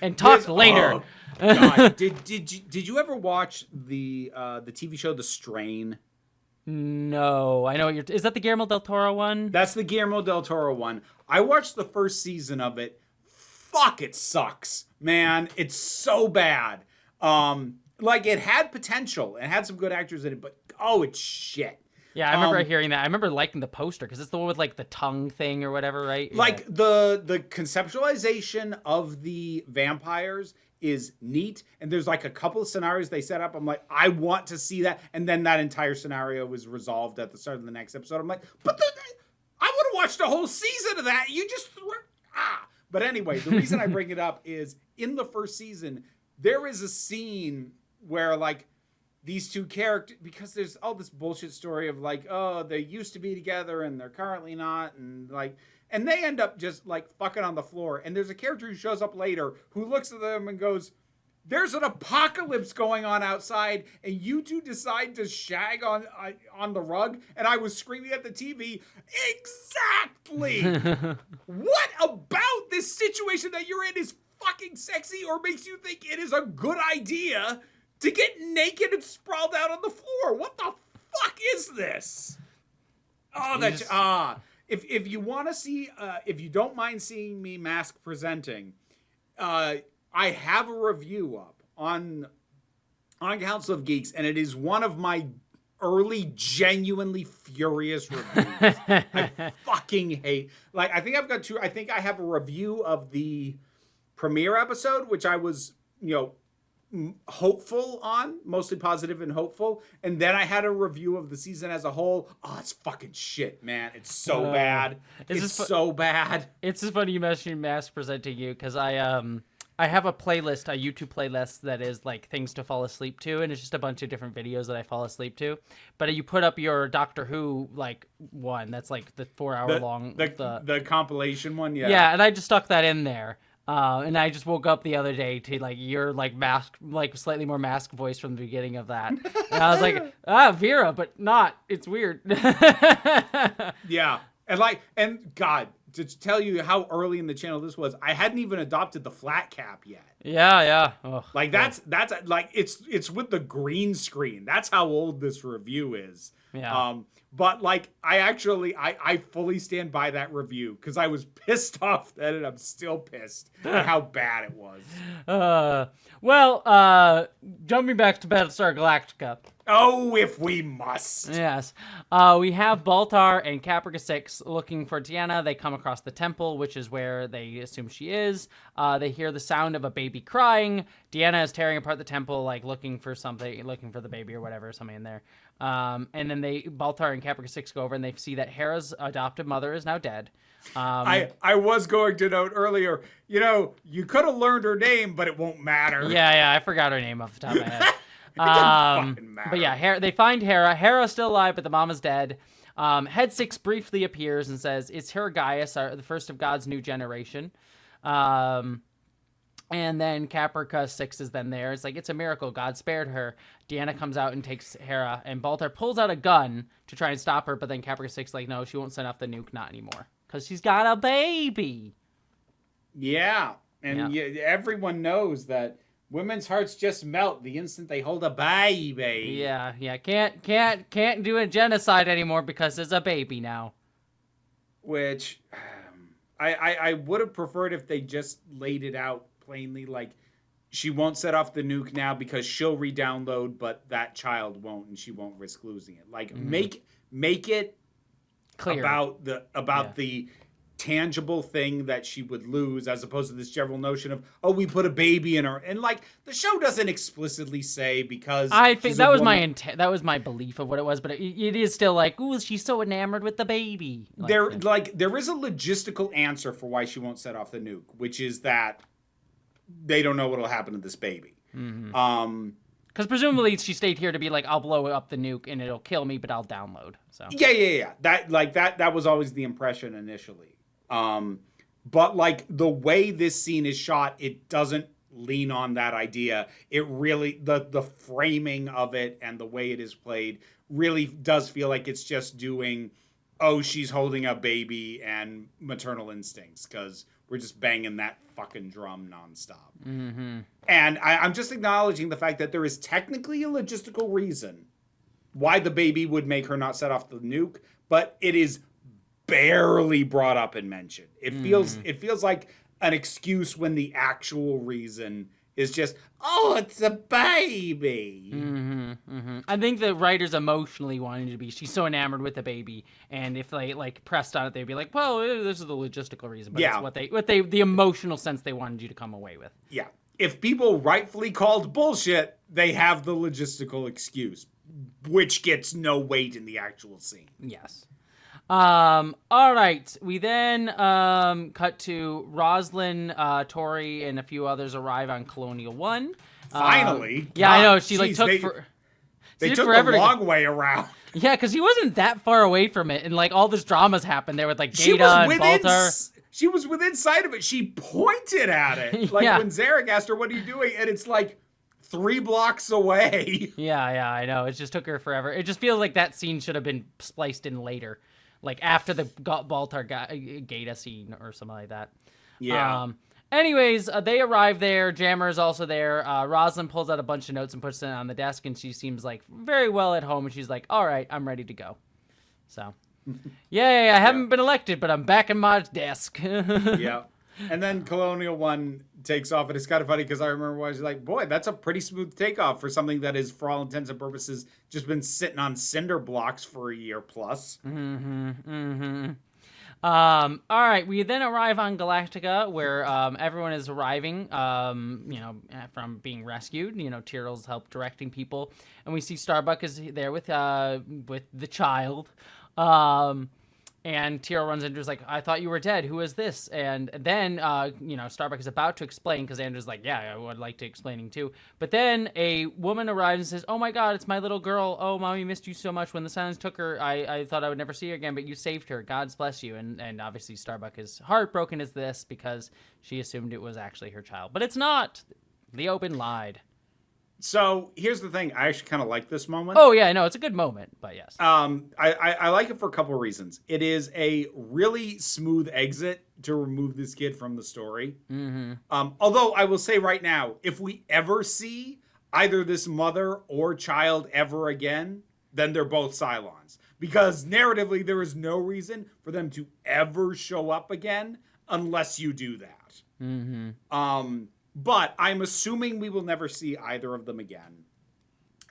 and talked later. Oh, God. Did you ever watch the TV show The Strain? No. I know what is that the Guillermo del Toro one? That's the Guillermo del Toro one. I watched the first season of it. Fuck, it sucks, man. It's so bad. Like, it had potential. It had some good actors in it, but, it's shit. Yeah, I remember hearing that. I remember liking the poster, because it's the one with, like, the tongue thing or whatever, right? Like, the conceptualization of the vampires is neat, and there's, like, a couple of scenarios they set up. I'm like, I want to see that, and then that entire scenario was resolved at the start of the next episode. I'm like, but I would have watched a whole season of that. You just But anyway, the reason I bring it up is in the first season, there is a scene where, like, these two characters, because there's all this bullshit story of like, oh, they used to be together and they're currently not, and like, and they end up just like fucking on the floor. And there's a character who shows up later who looks at them and goes, there's an apocalypse going on outside, and you two decide to shag on the rug. And I was screaming at the TV, exactly. What about this situation that you're in is fucking sexy or makes you think it is a good idea to get naked and sprawled out on the floor? What the fuck is this? Oh, that's if you want to see, if you don't mind seeing me mask presenting, I have a review up on Council of Geeks, and it is one of my early, genuinely furious reviews. I fucking hate. Like, I think I've got two. I think I have a review of the premiere episode, which I was, hopeful on, mostly positive and hopeful. And then I had a review of the season as a whole. Oh, it's fucking shit, man. It's so bad. It's so bad. It's just funny you mentioned mask presenting you, because I have a playlist, a YouTube playlist that is like things to fall asleep to, and it's just a bunch of different videos that I fall asleep to. But you put up your Doctor Who like one that's like the 4-hour long the compilation one, yeah. Yeah, and I just stuck that in there. And I just woke up the other day to like your like mask, like slightly more mask voice from the beginning of that. And I was like, Vera, but not. It's weird. Yeah. And God, to tell you how early in the channel this was, I hadn't even adopted the flat cap yet. Yeah. Ugh, like that's like it's with the green screen. That's how old this review is. Yeah. But like I fully stand by that review because I was pissed off at it. I'm still pissed at how bad it was. Jumping back to Battlestar Galactica. Oh, if we must. Yes. We have Baltar and Caprica 6 looking for Deanna. They come across the temple, which is where they assume she is. They hear the sound of a baby crying. Deanna is tearing apart the temple, like looking for something, looking for the baby or whatever, something in there. And then Baltar and Caprica 6 go over and they see that Hera's adopted mother is now dead. I was going to note earlier, you could have learned her name, but it won't matter. Yeah, I forgot her name off the top of my head. It doesn't fucking matter. But yeah, they find Hera. Hera's still alive, but the mom is dead. Head 6 briefly appears and says, "It's her Gaius, the first of God's new generation." And then Caprica 6 is then there. It's like, it's a miracle. God spared her. Deanna comes out and takes Hera, and Baltar pulls out a gun to try and stop her, but then Caprica 6 like, no, she won't send off the nuke, not anymore. Because she's got a baby. Yeah. And everyone knows that women's hearts just melt the instant they hold a baby. Yeah. Can't do a genocide anymore because there's a baby now. Which I would have preferred if they just laid it out plainly, like she won't set off the nuke now because she'll re-download, but that child won't, and she won't risk losing it. Like make it clear about the tangible thing that she would lose, as opposed to this general notion of, oh, we put a baby in her, and like the show doesn't explicitly say, because I think that was that was my belief of what it was, but it is still like, ooh, she's so enamored with the baby. There is a logistical answer for why she won't set off the nuke, which is that they don't know what'll happen to this baby. Because presumably she stayed here to be like, I'll blow up the nuke and it'll kill me, but I'll download. So yeah. That was always the impression initially. But like the way this scene is shot, it doesn't lean on that idea. It really, the framing of it and the way it is played really does feel like it's just doing, oh, she's holding a baby and maternal instincts, because we're just banging that fucking drum nonstop. And I'm just acknowledging the fact that there is technically a logistical reason why the baby would make her not set off the nuke, but it is barely brought up and mentioned. It feels like an excuse when the actual reason is just, oh, it's a baby. I think the writers emotionally wanted to be, she's so enamored with the baby, and if they like pressed on it, they'd be like, well, this is the logistical reason, but it's the emotional sense they wanted you to come away with. Yeah. If people rightfully called bullshit, they have the logistical excuse, which gets no weight in the actual scene. Yes. All right. We then cut to Rosalind, Tori, and a few others arrive on Colonial 1. Finally. Yeah, I know. She like took they took forever the long way around. Yeah, because he wasn't that far away from it, and like all this dramas happened there with like Data and Baltar. She was within sight of it. She pointed at it. Like when Zarek asked her, what are you doing? And it's like 3 blocks away. Yeah, I know. It just took her forever. It just feels like that scene should have been spliced in later. Like after the Baltar Gata scene or something like that. Yeah. Anyways, they arrive there. Jammer is also there. Rosalind pulls out a bunch of notes and puts them on the desk, and she seems like very well at home. And she's like, all right, I'm ready to go. So, yay, I haven't been elected, but I'm back in my desk. Yeah. And then Colonial One takes off, and it's kind of funny because I remember when I was like, boy, that's a pretty smooth takeoff for something that is, for all intents and purposes, just been sitting on cinder blocks for a year plus. All right, we then arrive on Galactica, where everyone is arriving, from being rescued. Tyrell's help directing people, and we see Starbuck is there with the child. And Tyrell runs in and is like, I thought you were dead. Who is this? And then, Starbuck is about to explain because Andrew's like, yeah, I would like to explaining too. But then a woman arrives and says, oh my God, it's my little girl. Oh, mommy missed you so much. When the Silence took her, I thought I would never see her again, but you saved her. God's bless you. And obviously Starbuck is heartbroken as this because she assumed it was actually her child. But it's not. Leoben lied. So here's the thing. I actually kind of like this moment. Oh, yeah, no, it's a good moment, but yes. I like it for a couple of reasons. It is a really smooth exit to remove this kid from the story. Although I will say right now, if we ever see either this mother or child ever again, then they're both Cylons. Because narratively, there is no reason for them to ever show up again unless you do that. But I'm assuming we will never see either of them again.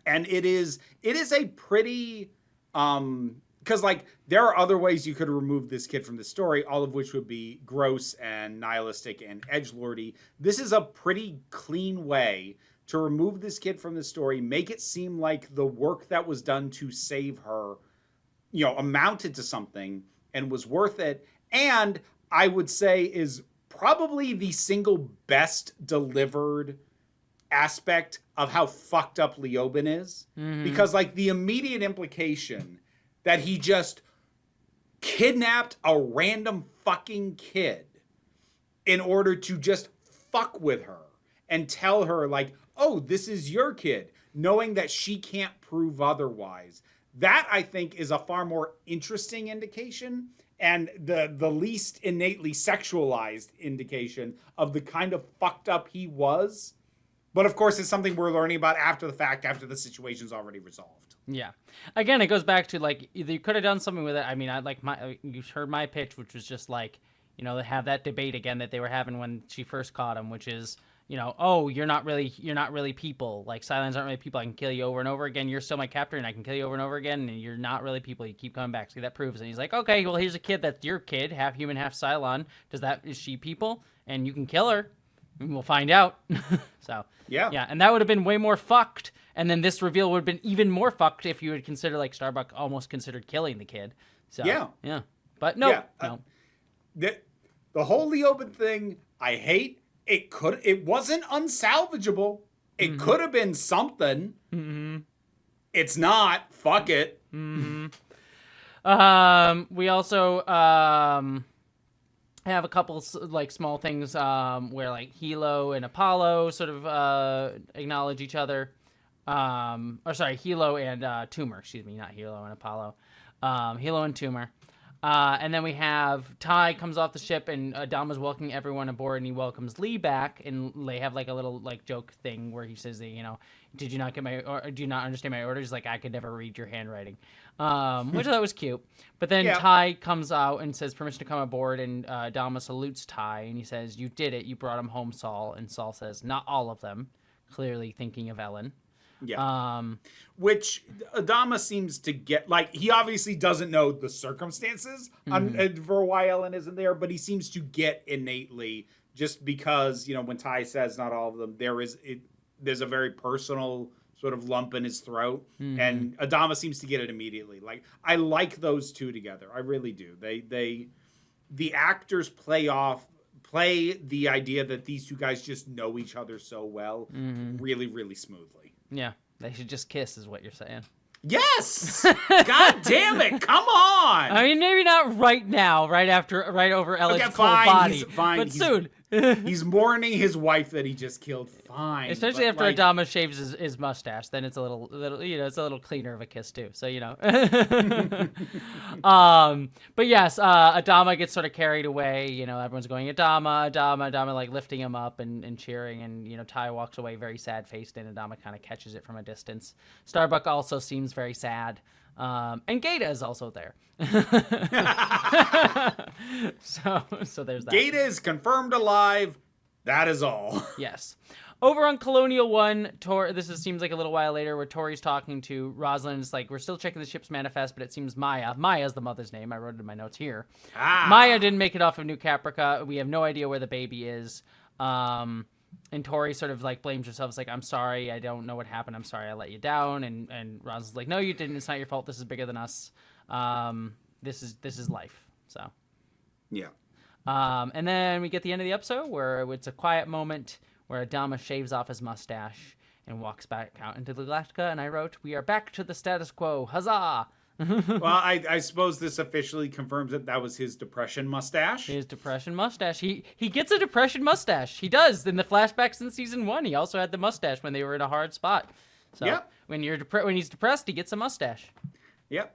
And it is a pretty, because like there are other ways you could remove this kid from the story, all of which would be gross and nihilistic and edgelordy. This is a pretty clean way to remove this kid from the story, make it seem like the work that was done to save her, amounted to something and was worth it. And I would say is probably the single best delivered aspect of how fucked up Leoben is. Because like the immediate implication that he just kidnapped a random fucking kid in order to just fuck with her and tell her like, oh, this is your kid, knowing that she can't prove otherwise. That I think is a far more interesting indication and the least innately sexualized indication of the kind of fucked up he was. But of course, it's something we're learning about after the fact, after the situation's already resolved. Yeah. Again, it goes back to like, either you could have done something with it. I mean, you heard my pitch, which was just like, they have that debate again that they were having when she first caught him, which is, oh, you're not really people. Like, Cylons aren't really people. I can kill you over and over again. You're still my captor, and I can kill you over and over again, and you're not really people. You keep coming back. See, that proves. And he's like, okay, well, here's a kid that's your kid, half human, half Cylon. Is she people? And you can kill her. And we'll find out. So, yeah. And that would have been way more fucked. And then this reveal would have been even more fucked if you would consider, like, Starbuck almost considered killing the kid. So, yeah. But no. The whole Leoben thing, I hate. It wasn't unsalvageable. It could have been something. It's not. Fuck it. We also have a couple like small things where like Hilo and Apollo sort of acknowledge each other. Hilo and Tumor. Excuse me, not Hilo and Apollo. Hilo and Tumor. And then we have Ty comes off the ship and Adama's welcoming everyone aboard and he welcomes Lee back and they have like a little like joke thing where he says that, did you not get do you not understand my orders? Like I could never read your handwriting, which I thought was cute. But then Ty comes out and says permission to come aboard and Adama salutes Ty and he says, you did it. You brought him home, Saul. And Saul says, not all of them, clearly thinking of Ellen. Yeah. Which Adama seems to get, like, he obviously doesn't know the circumstances for why Ellen isn't there, but he seems to get innately just because, when Ty says not all of them, there's a very personal sort of lump in his throat, and Adama seems to get it immediately. Like, I like those two together. I really do. The actors play the idea that these two guys just know each other so well, really, really smoothly. Yeah, they should just kiss is what you're saying. Yes! God damn it, come on! I mean, maybe not right now, right over Ellen's cold body, but soon. He's mourning his wife that he just killed. Fine. Especially after Adama shaves his mustache, then it's a little, it's a little cleaner of a kiss too. So but yes, Adama gets sort of carried away. Everyone's going Adama, like lifting him up and cheering, and Ty walks away very sad faced, and Adama kind of catches it from a distance. Starbuck also seems very sad. And Gata is also there. so there's that. Gata is confirmed alive. That is all. Yes. Over on Colonial 1, seems like a little while later, where Tori's talking to Rosalind. It's like, we're still checking the ship's manifest, but it seems Maya's the mother's name. I wrote it in my notes here. Maya didn't make it off of New Caprica. We have no idea where the baby is. And Tori sort of like blames herself. It's like, I'm sorry. I don't know what happened. I'm sorry I let you down. And Rosalind's like, no, you didn't. It's not your fault. This is bigger than us. This is life. So. Yeah. And then we get the end of the episode where it's a quiet moment where Adama shaves off his mustache and walks back out into the Galactica, and I wrote, we are back to the status quo. Huzzah! Well, I suppose this officially confirms that was his depression mustache. His depression mustache. He gets a depression mustache. He does. In the flashbacks in season 1, he also had the mustache when they were in a hard spot. So yep. when he's depressed, he gets a mustache. Yep.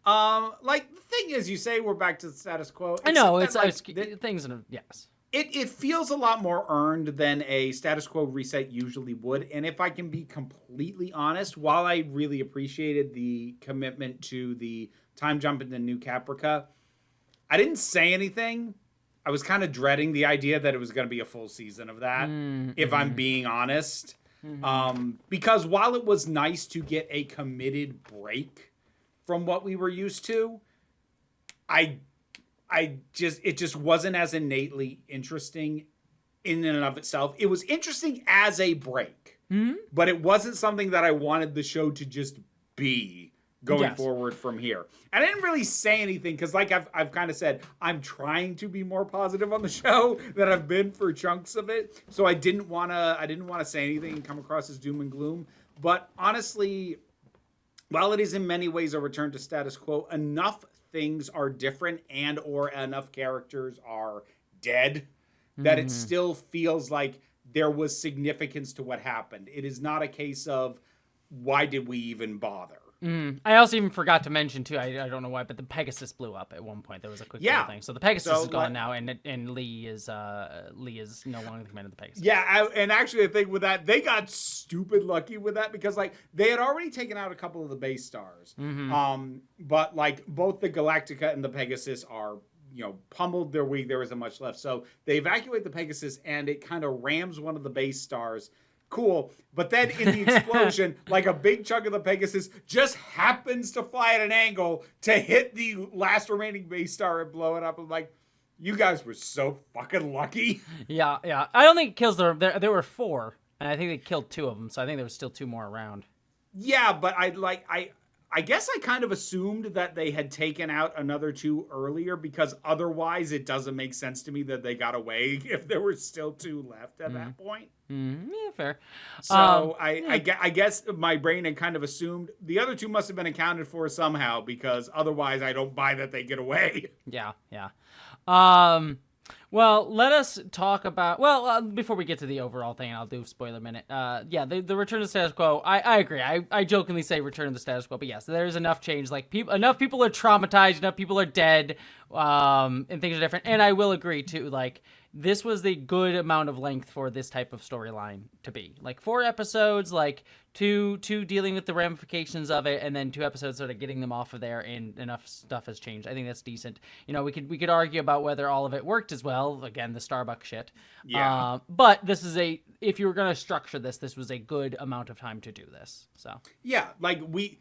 Like, the thing is, you say we're back to the status quo. I know, things in a, yes. It feels a lot more earned than a status quo reset usually would. And if I can be completely honest, while I really appreciated the commitment to the time jump into New Caprica, I didn't say anything. I was kind of dreading the idea that it was going to be a full season of that, if I'm being honest. Because while it was nice to get a committed break from what we were used to, it just wasn't as innately interesting in and of itself. It was interesting as a break, but it wasn't something that I wanted the show to just be going forward from here. And I didn't really say anything because, like I've kind of said, I'm trying to be more positive on the show than I've been for chunks of it. So I didn't want to say anything and come across as doom and gloom. But honestly, while it is in many ways a return to status quo, enough things are different and or enough characters are dead that it still feels like there was significance to what happened. It is not a case of why did we even bother? I also even forgot to mention too, I don't know why, but the Pegasus blew up at one point. There was a quick little thing. So the Pegasus is gone now, and Lee is no longer the commander of the Pegasus. Yeah, and actually I think with that, they got stupid lucky with that because like they had already taken out a couple of the base stars. But like both the Galactica and the Pegasus are, pummeled. They're weak. There isn't much left. So they evacuate the Pegasus and it kind of rams one of the base stars. Cool. But then in the explosion, like a big chunk of the Pegasus just happens to fly at an angle to hit the last remaining base star and blow it up. I'm like, you guys were so fucking lucky. Yeah. I don't think it kills there were 4, and I think they killed 2 of them, so I think there was still 2 more around. Yeah, but I guess I kind of assumed that they had taken out another 2 earlier because otherwise it doesn't make sense to me that they got away if there were still 2 left at that point. Yeah, fair. So I guess my brain had kind of assumed the other 2 must have been accounted for somehow because otherwise I don't buy that they get away. Yeah. Well, let us talk about... before we get to the overall thing, I'll do spoiler minute. The return to the status quo, I agree. I jokingly say return to the status quo, but yes, there's enough change. Like, enough people are traumatized, enough people are dead, and things are different. And I will agree, too, like... This was the good amount of length for this type of storyline to be. Like 4 episodes, like two dealing with the ramifications of it, and then 2 episodes sort of getting them off of there, and enough stuff has changed. I think that's decent. We could argue about whether all of it worked as well. Again, the Starbucks shit. Yeah. But this is if you were going to structure this was a good amount of time to do this. So. Yeah, like we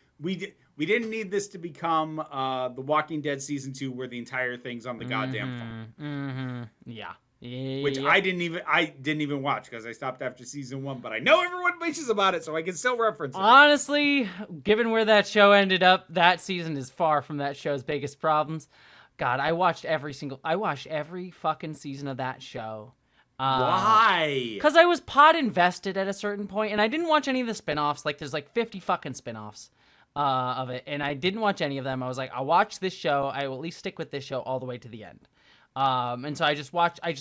didn't need this to become The Walking Dead season 2, where the entire thing's on the goddamn phone. Yeah. Which I didn't even watch because I stopped after season 1, but I know everyone bitches about it, so I can still reference it. Honestly, given where that show ended up, that season is far from that show's biggest problems. God, I watched every fucking season of that show. Why? Because I was pod invested at a certain point, and I didn't watch any of the spinoffs. Like, there's like 50 fucking spinoffs of it, and I didn't watch any of them. I was like, I'll watch this show. I will at least stick with this show all the way to the end. And so I just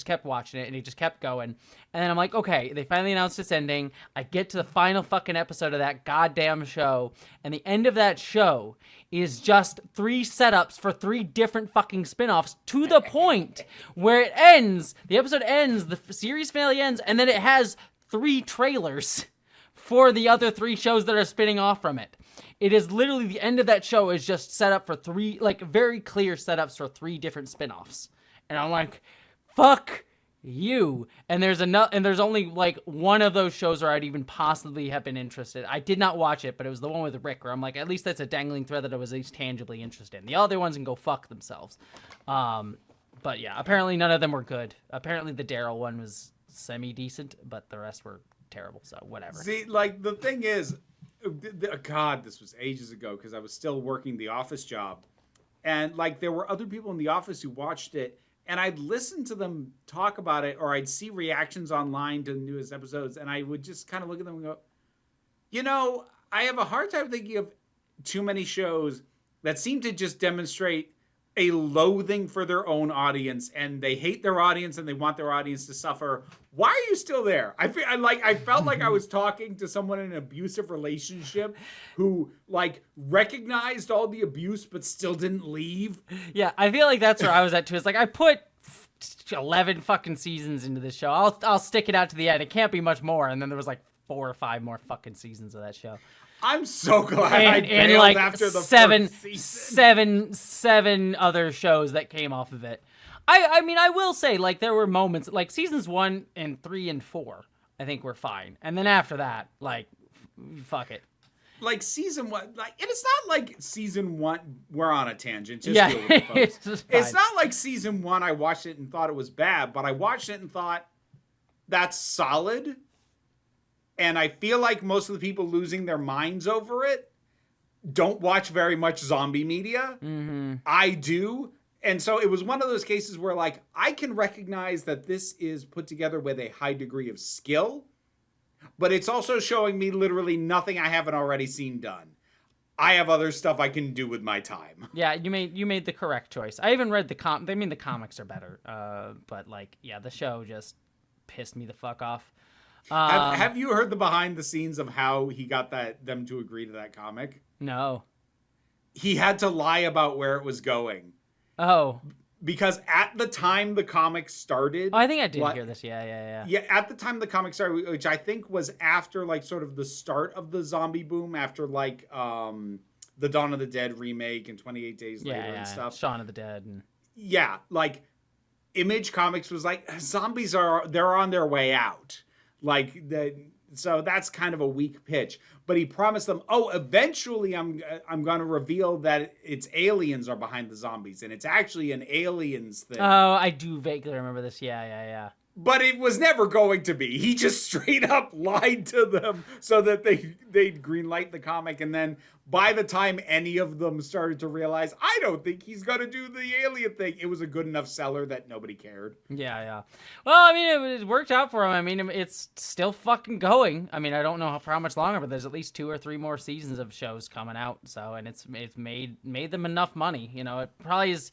kept watching it, and it just kept going. And then I'm like, okay, they finally announced its ending. I get to the final fucking episode of that goddamn show, and the end of that show is just 3 setups for 3 different fucking spinoffs to the point where it ends, the episode ends, the series finale ends, and then it has 3 trailers for the other 3 shows that are spinning off from it. it is literally the end of that show is just set up for 3, like, very clear setups for 3 different spinoffs. And I'm like, fuck you. And there's only like one of those shows where I'd even possibly have been interested. I did not watch it, but it was the one with Rick where I'm like, at least that's a dangling thread that I was at least tangibly interested in. The other ones can go fuck themselves. But yeah, apparently none of them were good. Apparently the Daryl one was semi-decent, but the rest were terrible, so whatever. See, like, the thing is, God, this was ages ago because I was still working the office job. And, like, there were other people in the office who watched it, and I'd listen to them talk about it, or I'd see reactions online to the newest episodes, and I would just kind of look at them and go, you know, I have a hard time thinking of too many shows that seem to just demonstrate a loathing for their own audience, and they hate their audience and they want their audience to suffer. Why are you still there? I felt like I was talking to someone in an abusive relationship who like recognized all the abuse but still didn't leave. Yeah, I feel like that's where I was at too. It's like I put 11 fucking seasons into this show. I'll stick it out to the end. It can't be much more. And then there was like 4 or 5 more fucking seasons of that show. I'm so glad I bailed like after the first season. seven other shows that came off of it. I mean, I will say, like, there were moments, like, seasons 1 and 3 and 4, I think were fine. And then after that, like, fuck it. Like, season 1, like, and it's not like season 1, we're on a tangent, just yeah, deal with it, folks. It's not like season 1, I watched it and thought it was bad, but I watched it and thought, that's solid. And I feel like most of the people losing their minds over it don't watch very much zombie media. Mm-hmm. I do. And so it was one of those cases where, like, I can recognize that this is put together with a high degree of skill, but it's also showing me literally nothing I haven't already seen done. I have other stuff I can do with my time. Yeah, you made the correct choice. I even read the the comics are better. But, like, yeah, the show just pissed me the fuck off. Have you heard the behind the scenes of how he got them to agree to that comic? No. He had to lie about where it was going. Oh. Because at the time the comic started... Oh, I think I did hear this. Yeah. Yeah, at the time the comic started, which I think was after, like, sort of the start of the zombie boom, after, like, the Dawn of the Dead remake and 28 Days Later and stuff. Shaun of the Dead. And... Yeah, like, Image Comics was like, zombies they're on their way out. Like, so that's kind of a weak pitch. But he promised them, eventually I'm going to reveal that it's aliens are behind the zombies. And it's actually an aliens thing. Oh, I do vaguely remember this. Yeah. But it was never going to be. He just straight up lied to them so that they'd greenlight the comic. And then by the time any of them started to realize, I don't think he's going to do the alien thing, it was a good enough seller that nobody cared. Yeah. Well, I mean, it worked out for him. I mean, it's still fucking going. I mean, I don't know for how much longer, but there's at least 2 or 3 more seasons of shows coming out. So, and it's made them enough money. You know, it probably is...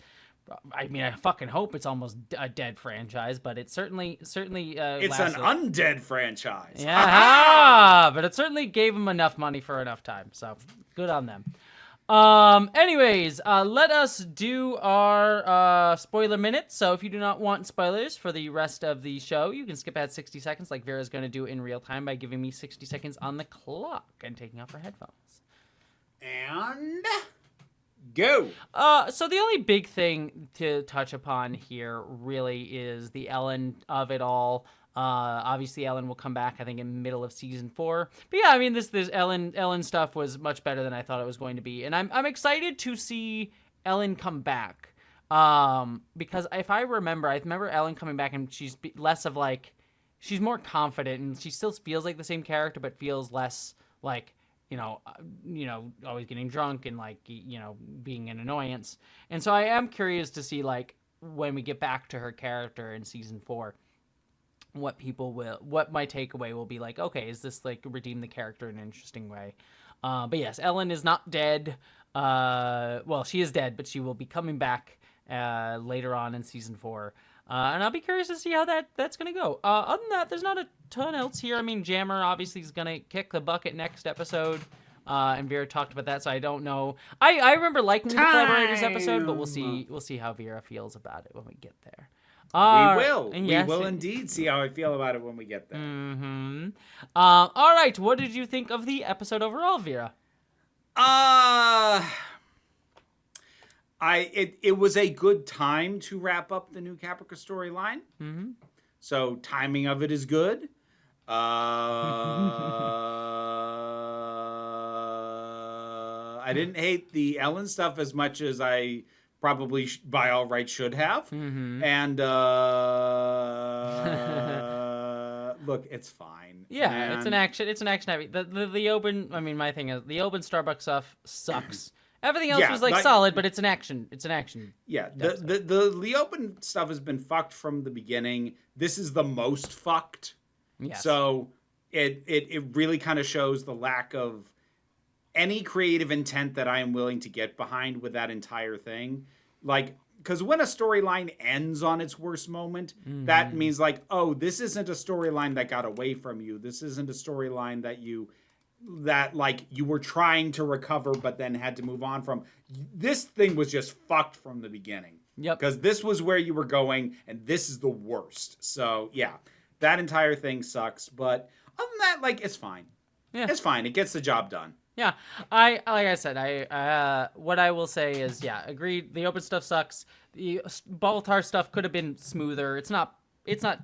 I mean, I fucking hope it's almost a dead franchise, but it certainly. It's an undead franchise. Yeah, but it certainly gave them enough money for enough time. So good on them. Anyways, let us do our spoiler minute. So if you do not want spoilers for the rest of the show, you can skip ahead 60 seconds, like Vera's going to do in real time by giving me 60 seconds on the clock and taking off her headphones. And. Go. So the only big thing to touch upon here really is the Ellen of it all. Obviously Ellen will come back, I think, in the middle of season 4. But yeah, I mean, this Ellen stuff was much better than I thought it was going to be, and I'm excited to see Ellen come back. Because if I remember Ellen coming back, and she's less of like, she's more confident, and she still feels like the same character, but feels less like, you know, always getting drunk and, like, you know, being an annoyance. And so I am curious to see, like, when we get back to her character in season 4, what my takeaway will be. Like, okay, is this, like, redeem the character in an interesting way? But yes, Ellen is not dead. Well, she is dead, but she will be coming back later on in season 4. And I'll be curious to see how that's going to go. Other than that, there's not a ton else here. I mean, Jammer obviously is going to kick the bucket next episode. And Vera talked about that, so I don't know. I remember liking the Collaborators episode, but we'll see how Vera feels about it when we get there. We will indeed see how I feel about it when we get there. Mm-hmm. All right, what did you think of the episode overall, Vera? Uh it was a good time to wrap up the new Caprica storyline. Mm-hmm. So timing of it is good. I didn't hate the Ellen stuff as much as I probably by all rights should have. Mm-hmm. And look, it's fine. Yeah, man. it's an action heavy. The open. I mean, my thing is the open Starbucks stuff sucks. Everything else was like solid, but it's an action. It's an action. Yeah, the open stuff has been fucked from the beginning. This is the most fucked. Yes. So it really kind of shows the lack of any creative intent that I am willing to get behind with that entire thing. Like, because when a storyline ends on its worst moment, that means like, oh, this isn't a storyline that got away from you. This isn't a storyline that you were trying to recover but then had to move on from. This thing was just fucked from the beginning. Yep. Because this was where you were going, and this is the worst. So yeah, that entire thing sucks. But other than that, like, it's fine. Yeah, it's fine. It gets the job done. Yeah, like I said, what I will say is, yeah, agreed. The open stuff sucks. The Baltar stuff could have been smoother. It's not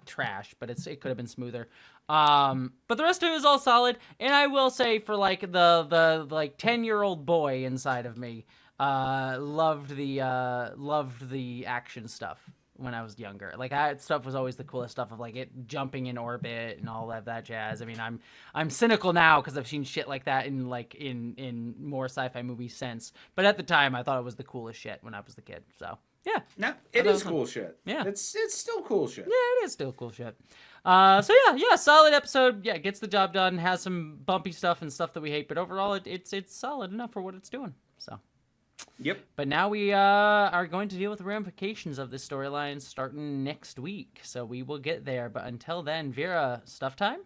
trash, but it could have been smoother. But the rest of it is all solid. And I will say, for like the like 10-year-old boy inside of me, loved the action stuff when I was younger. Like, that stuff was always the coolest stuff of like it jumping in orbit and all of that jazz. I mean, I'm cynical now because I've seen shit like that in more sci-fi movies since. But at the time, I thought it was the coolest shit when I was the kid. So yeah, no, it is cool shit. Yeah, it's still cool shit. Yeah, it is still cool shit. So yeah, solid episode. Yeah, gets the job done. Has some bumpy stuff and stuff that we hate, but overall, it's solid enough for what it's doing. So. Yep. But now we are going to deal with the ramifications of this storyline starting next week. So we will get there. But until then, Vera, stuff time?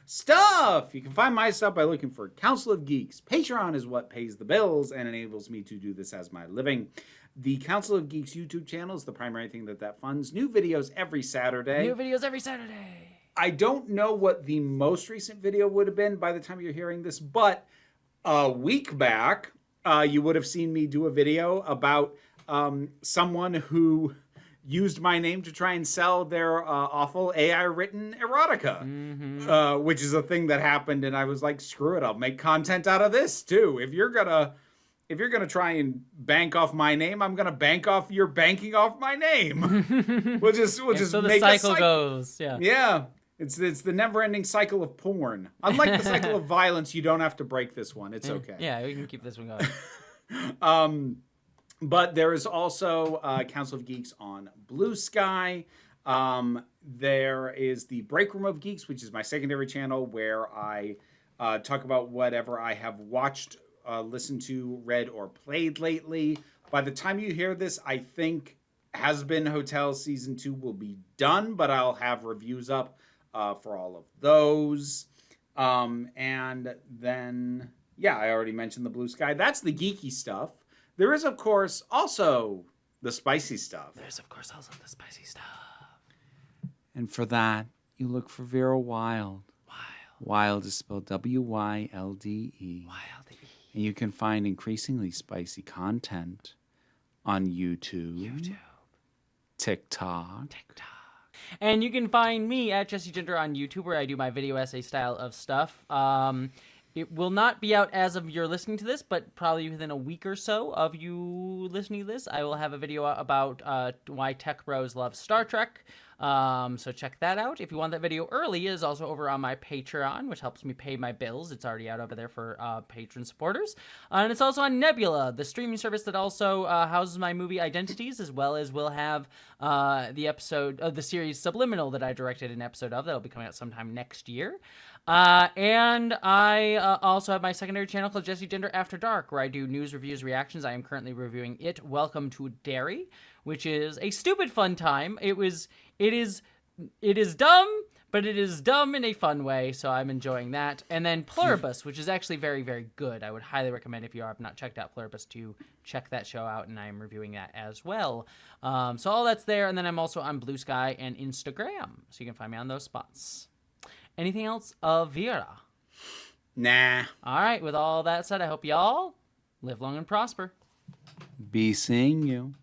Stuff! You can find my stuff by looking for Council of Geeks. Patreon is what pays the bills and enables me to do this as my living. The Council of Geeks YouTube channel is the primary thing that funds. New videos every Saturday. I don't know what the most recent video would have been by the time you're hearing this, but a week back, you would have seen me do a video about someone who used my name to try and sell their awful AI-written erotica, which is a thing that happened, and I was like, screw it, I'll make content out of this too. If you're gonna try and bank off my name, I'm gonna bank off your banking off my name. We'll just so the make cycle goes. Yeah. Yeah. It's the never-ending cycle of porn. Unlike the cycle of violence, you don't have to break this one. It's okay. Yeah, we can keep this one going. But there is also Council of Geeks on Blue Sky. There is the Break Room of Geeks, which is my secondary channel where I talk about whatever I have watched, listened to, read, or played lately. By the time you hear this, I think Has Been Hotel Season 2 will be done, but I'll have reviews up for all of those. And then, yeah, I already mentioned the Blue Sky. That's the geeky stuff. There is, of course, also the spicy stuff. And for that, you look for Vera Wild. Wild is spelled W-Y-L-D-E. And you can find increasingly spicy content on YouTube. TikTok. And you can find me at Jesse Ginger on YouTube, where I do my video essay style of stuff. It will not be out as of you're listening to this, but probably within a week or so of you listening to this, I will have a video about why tech bros love Star Trek. So check that out. If you want that video early, it is also over on my Patreon, which helps me pay my bills. It's already out over there for patron supporters. And it's also on Nebula, the streaming service that also houses my movie Identities, as well as will have the episode of the series Subliminal that I directed an episode of. That'll be coming out sometime next year. And I also have my secondary channel called Jesse Gender After Dark, where I do news, reviews, reactions. I am currently reviewing It, Welcome to Derry, which is a stupid fun time. It is dumb, but it is dumb in a fun way, so I'm enjoying that. And then Pluribus, which is actually very, very good. I would highly recommend, if you have not checked out Pluribus, to check that show out, and I am reviewing that as well. So all that's there, and then I'm also on Blue Sky and Instagram, so you can find me on those spots. Anything else, Vera? Nah. All right. With all that said, I hope y'all live long and prosper. Be seeing you.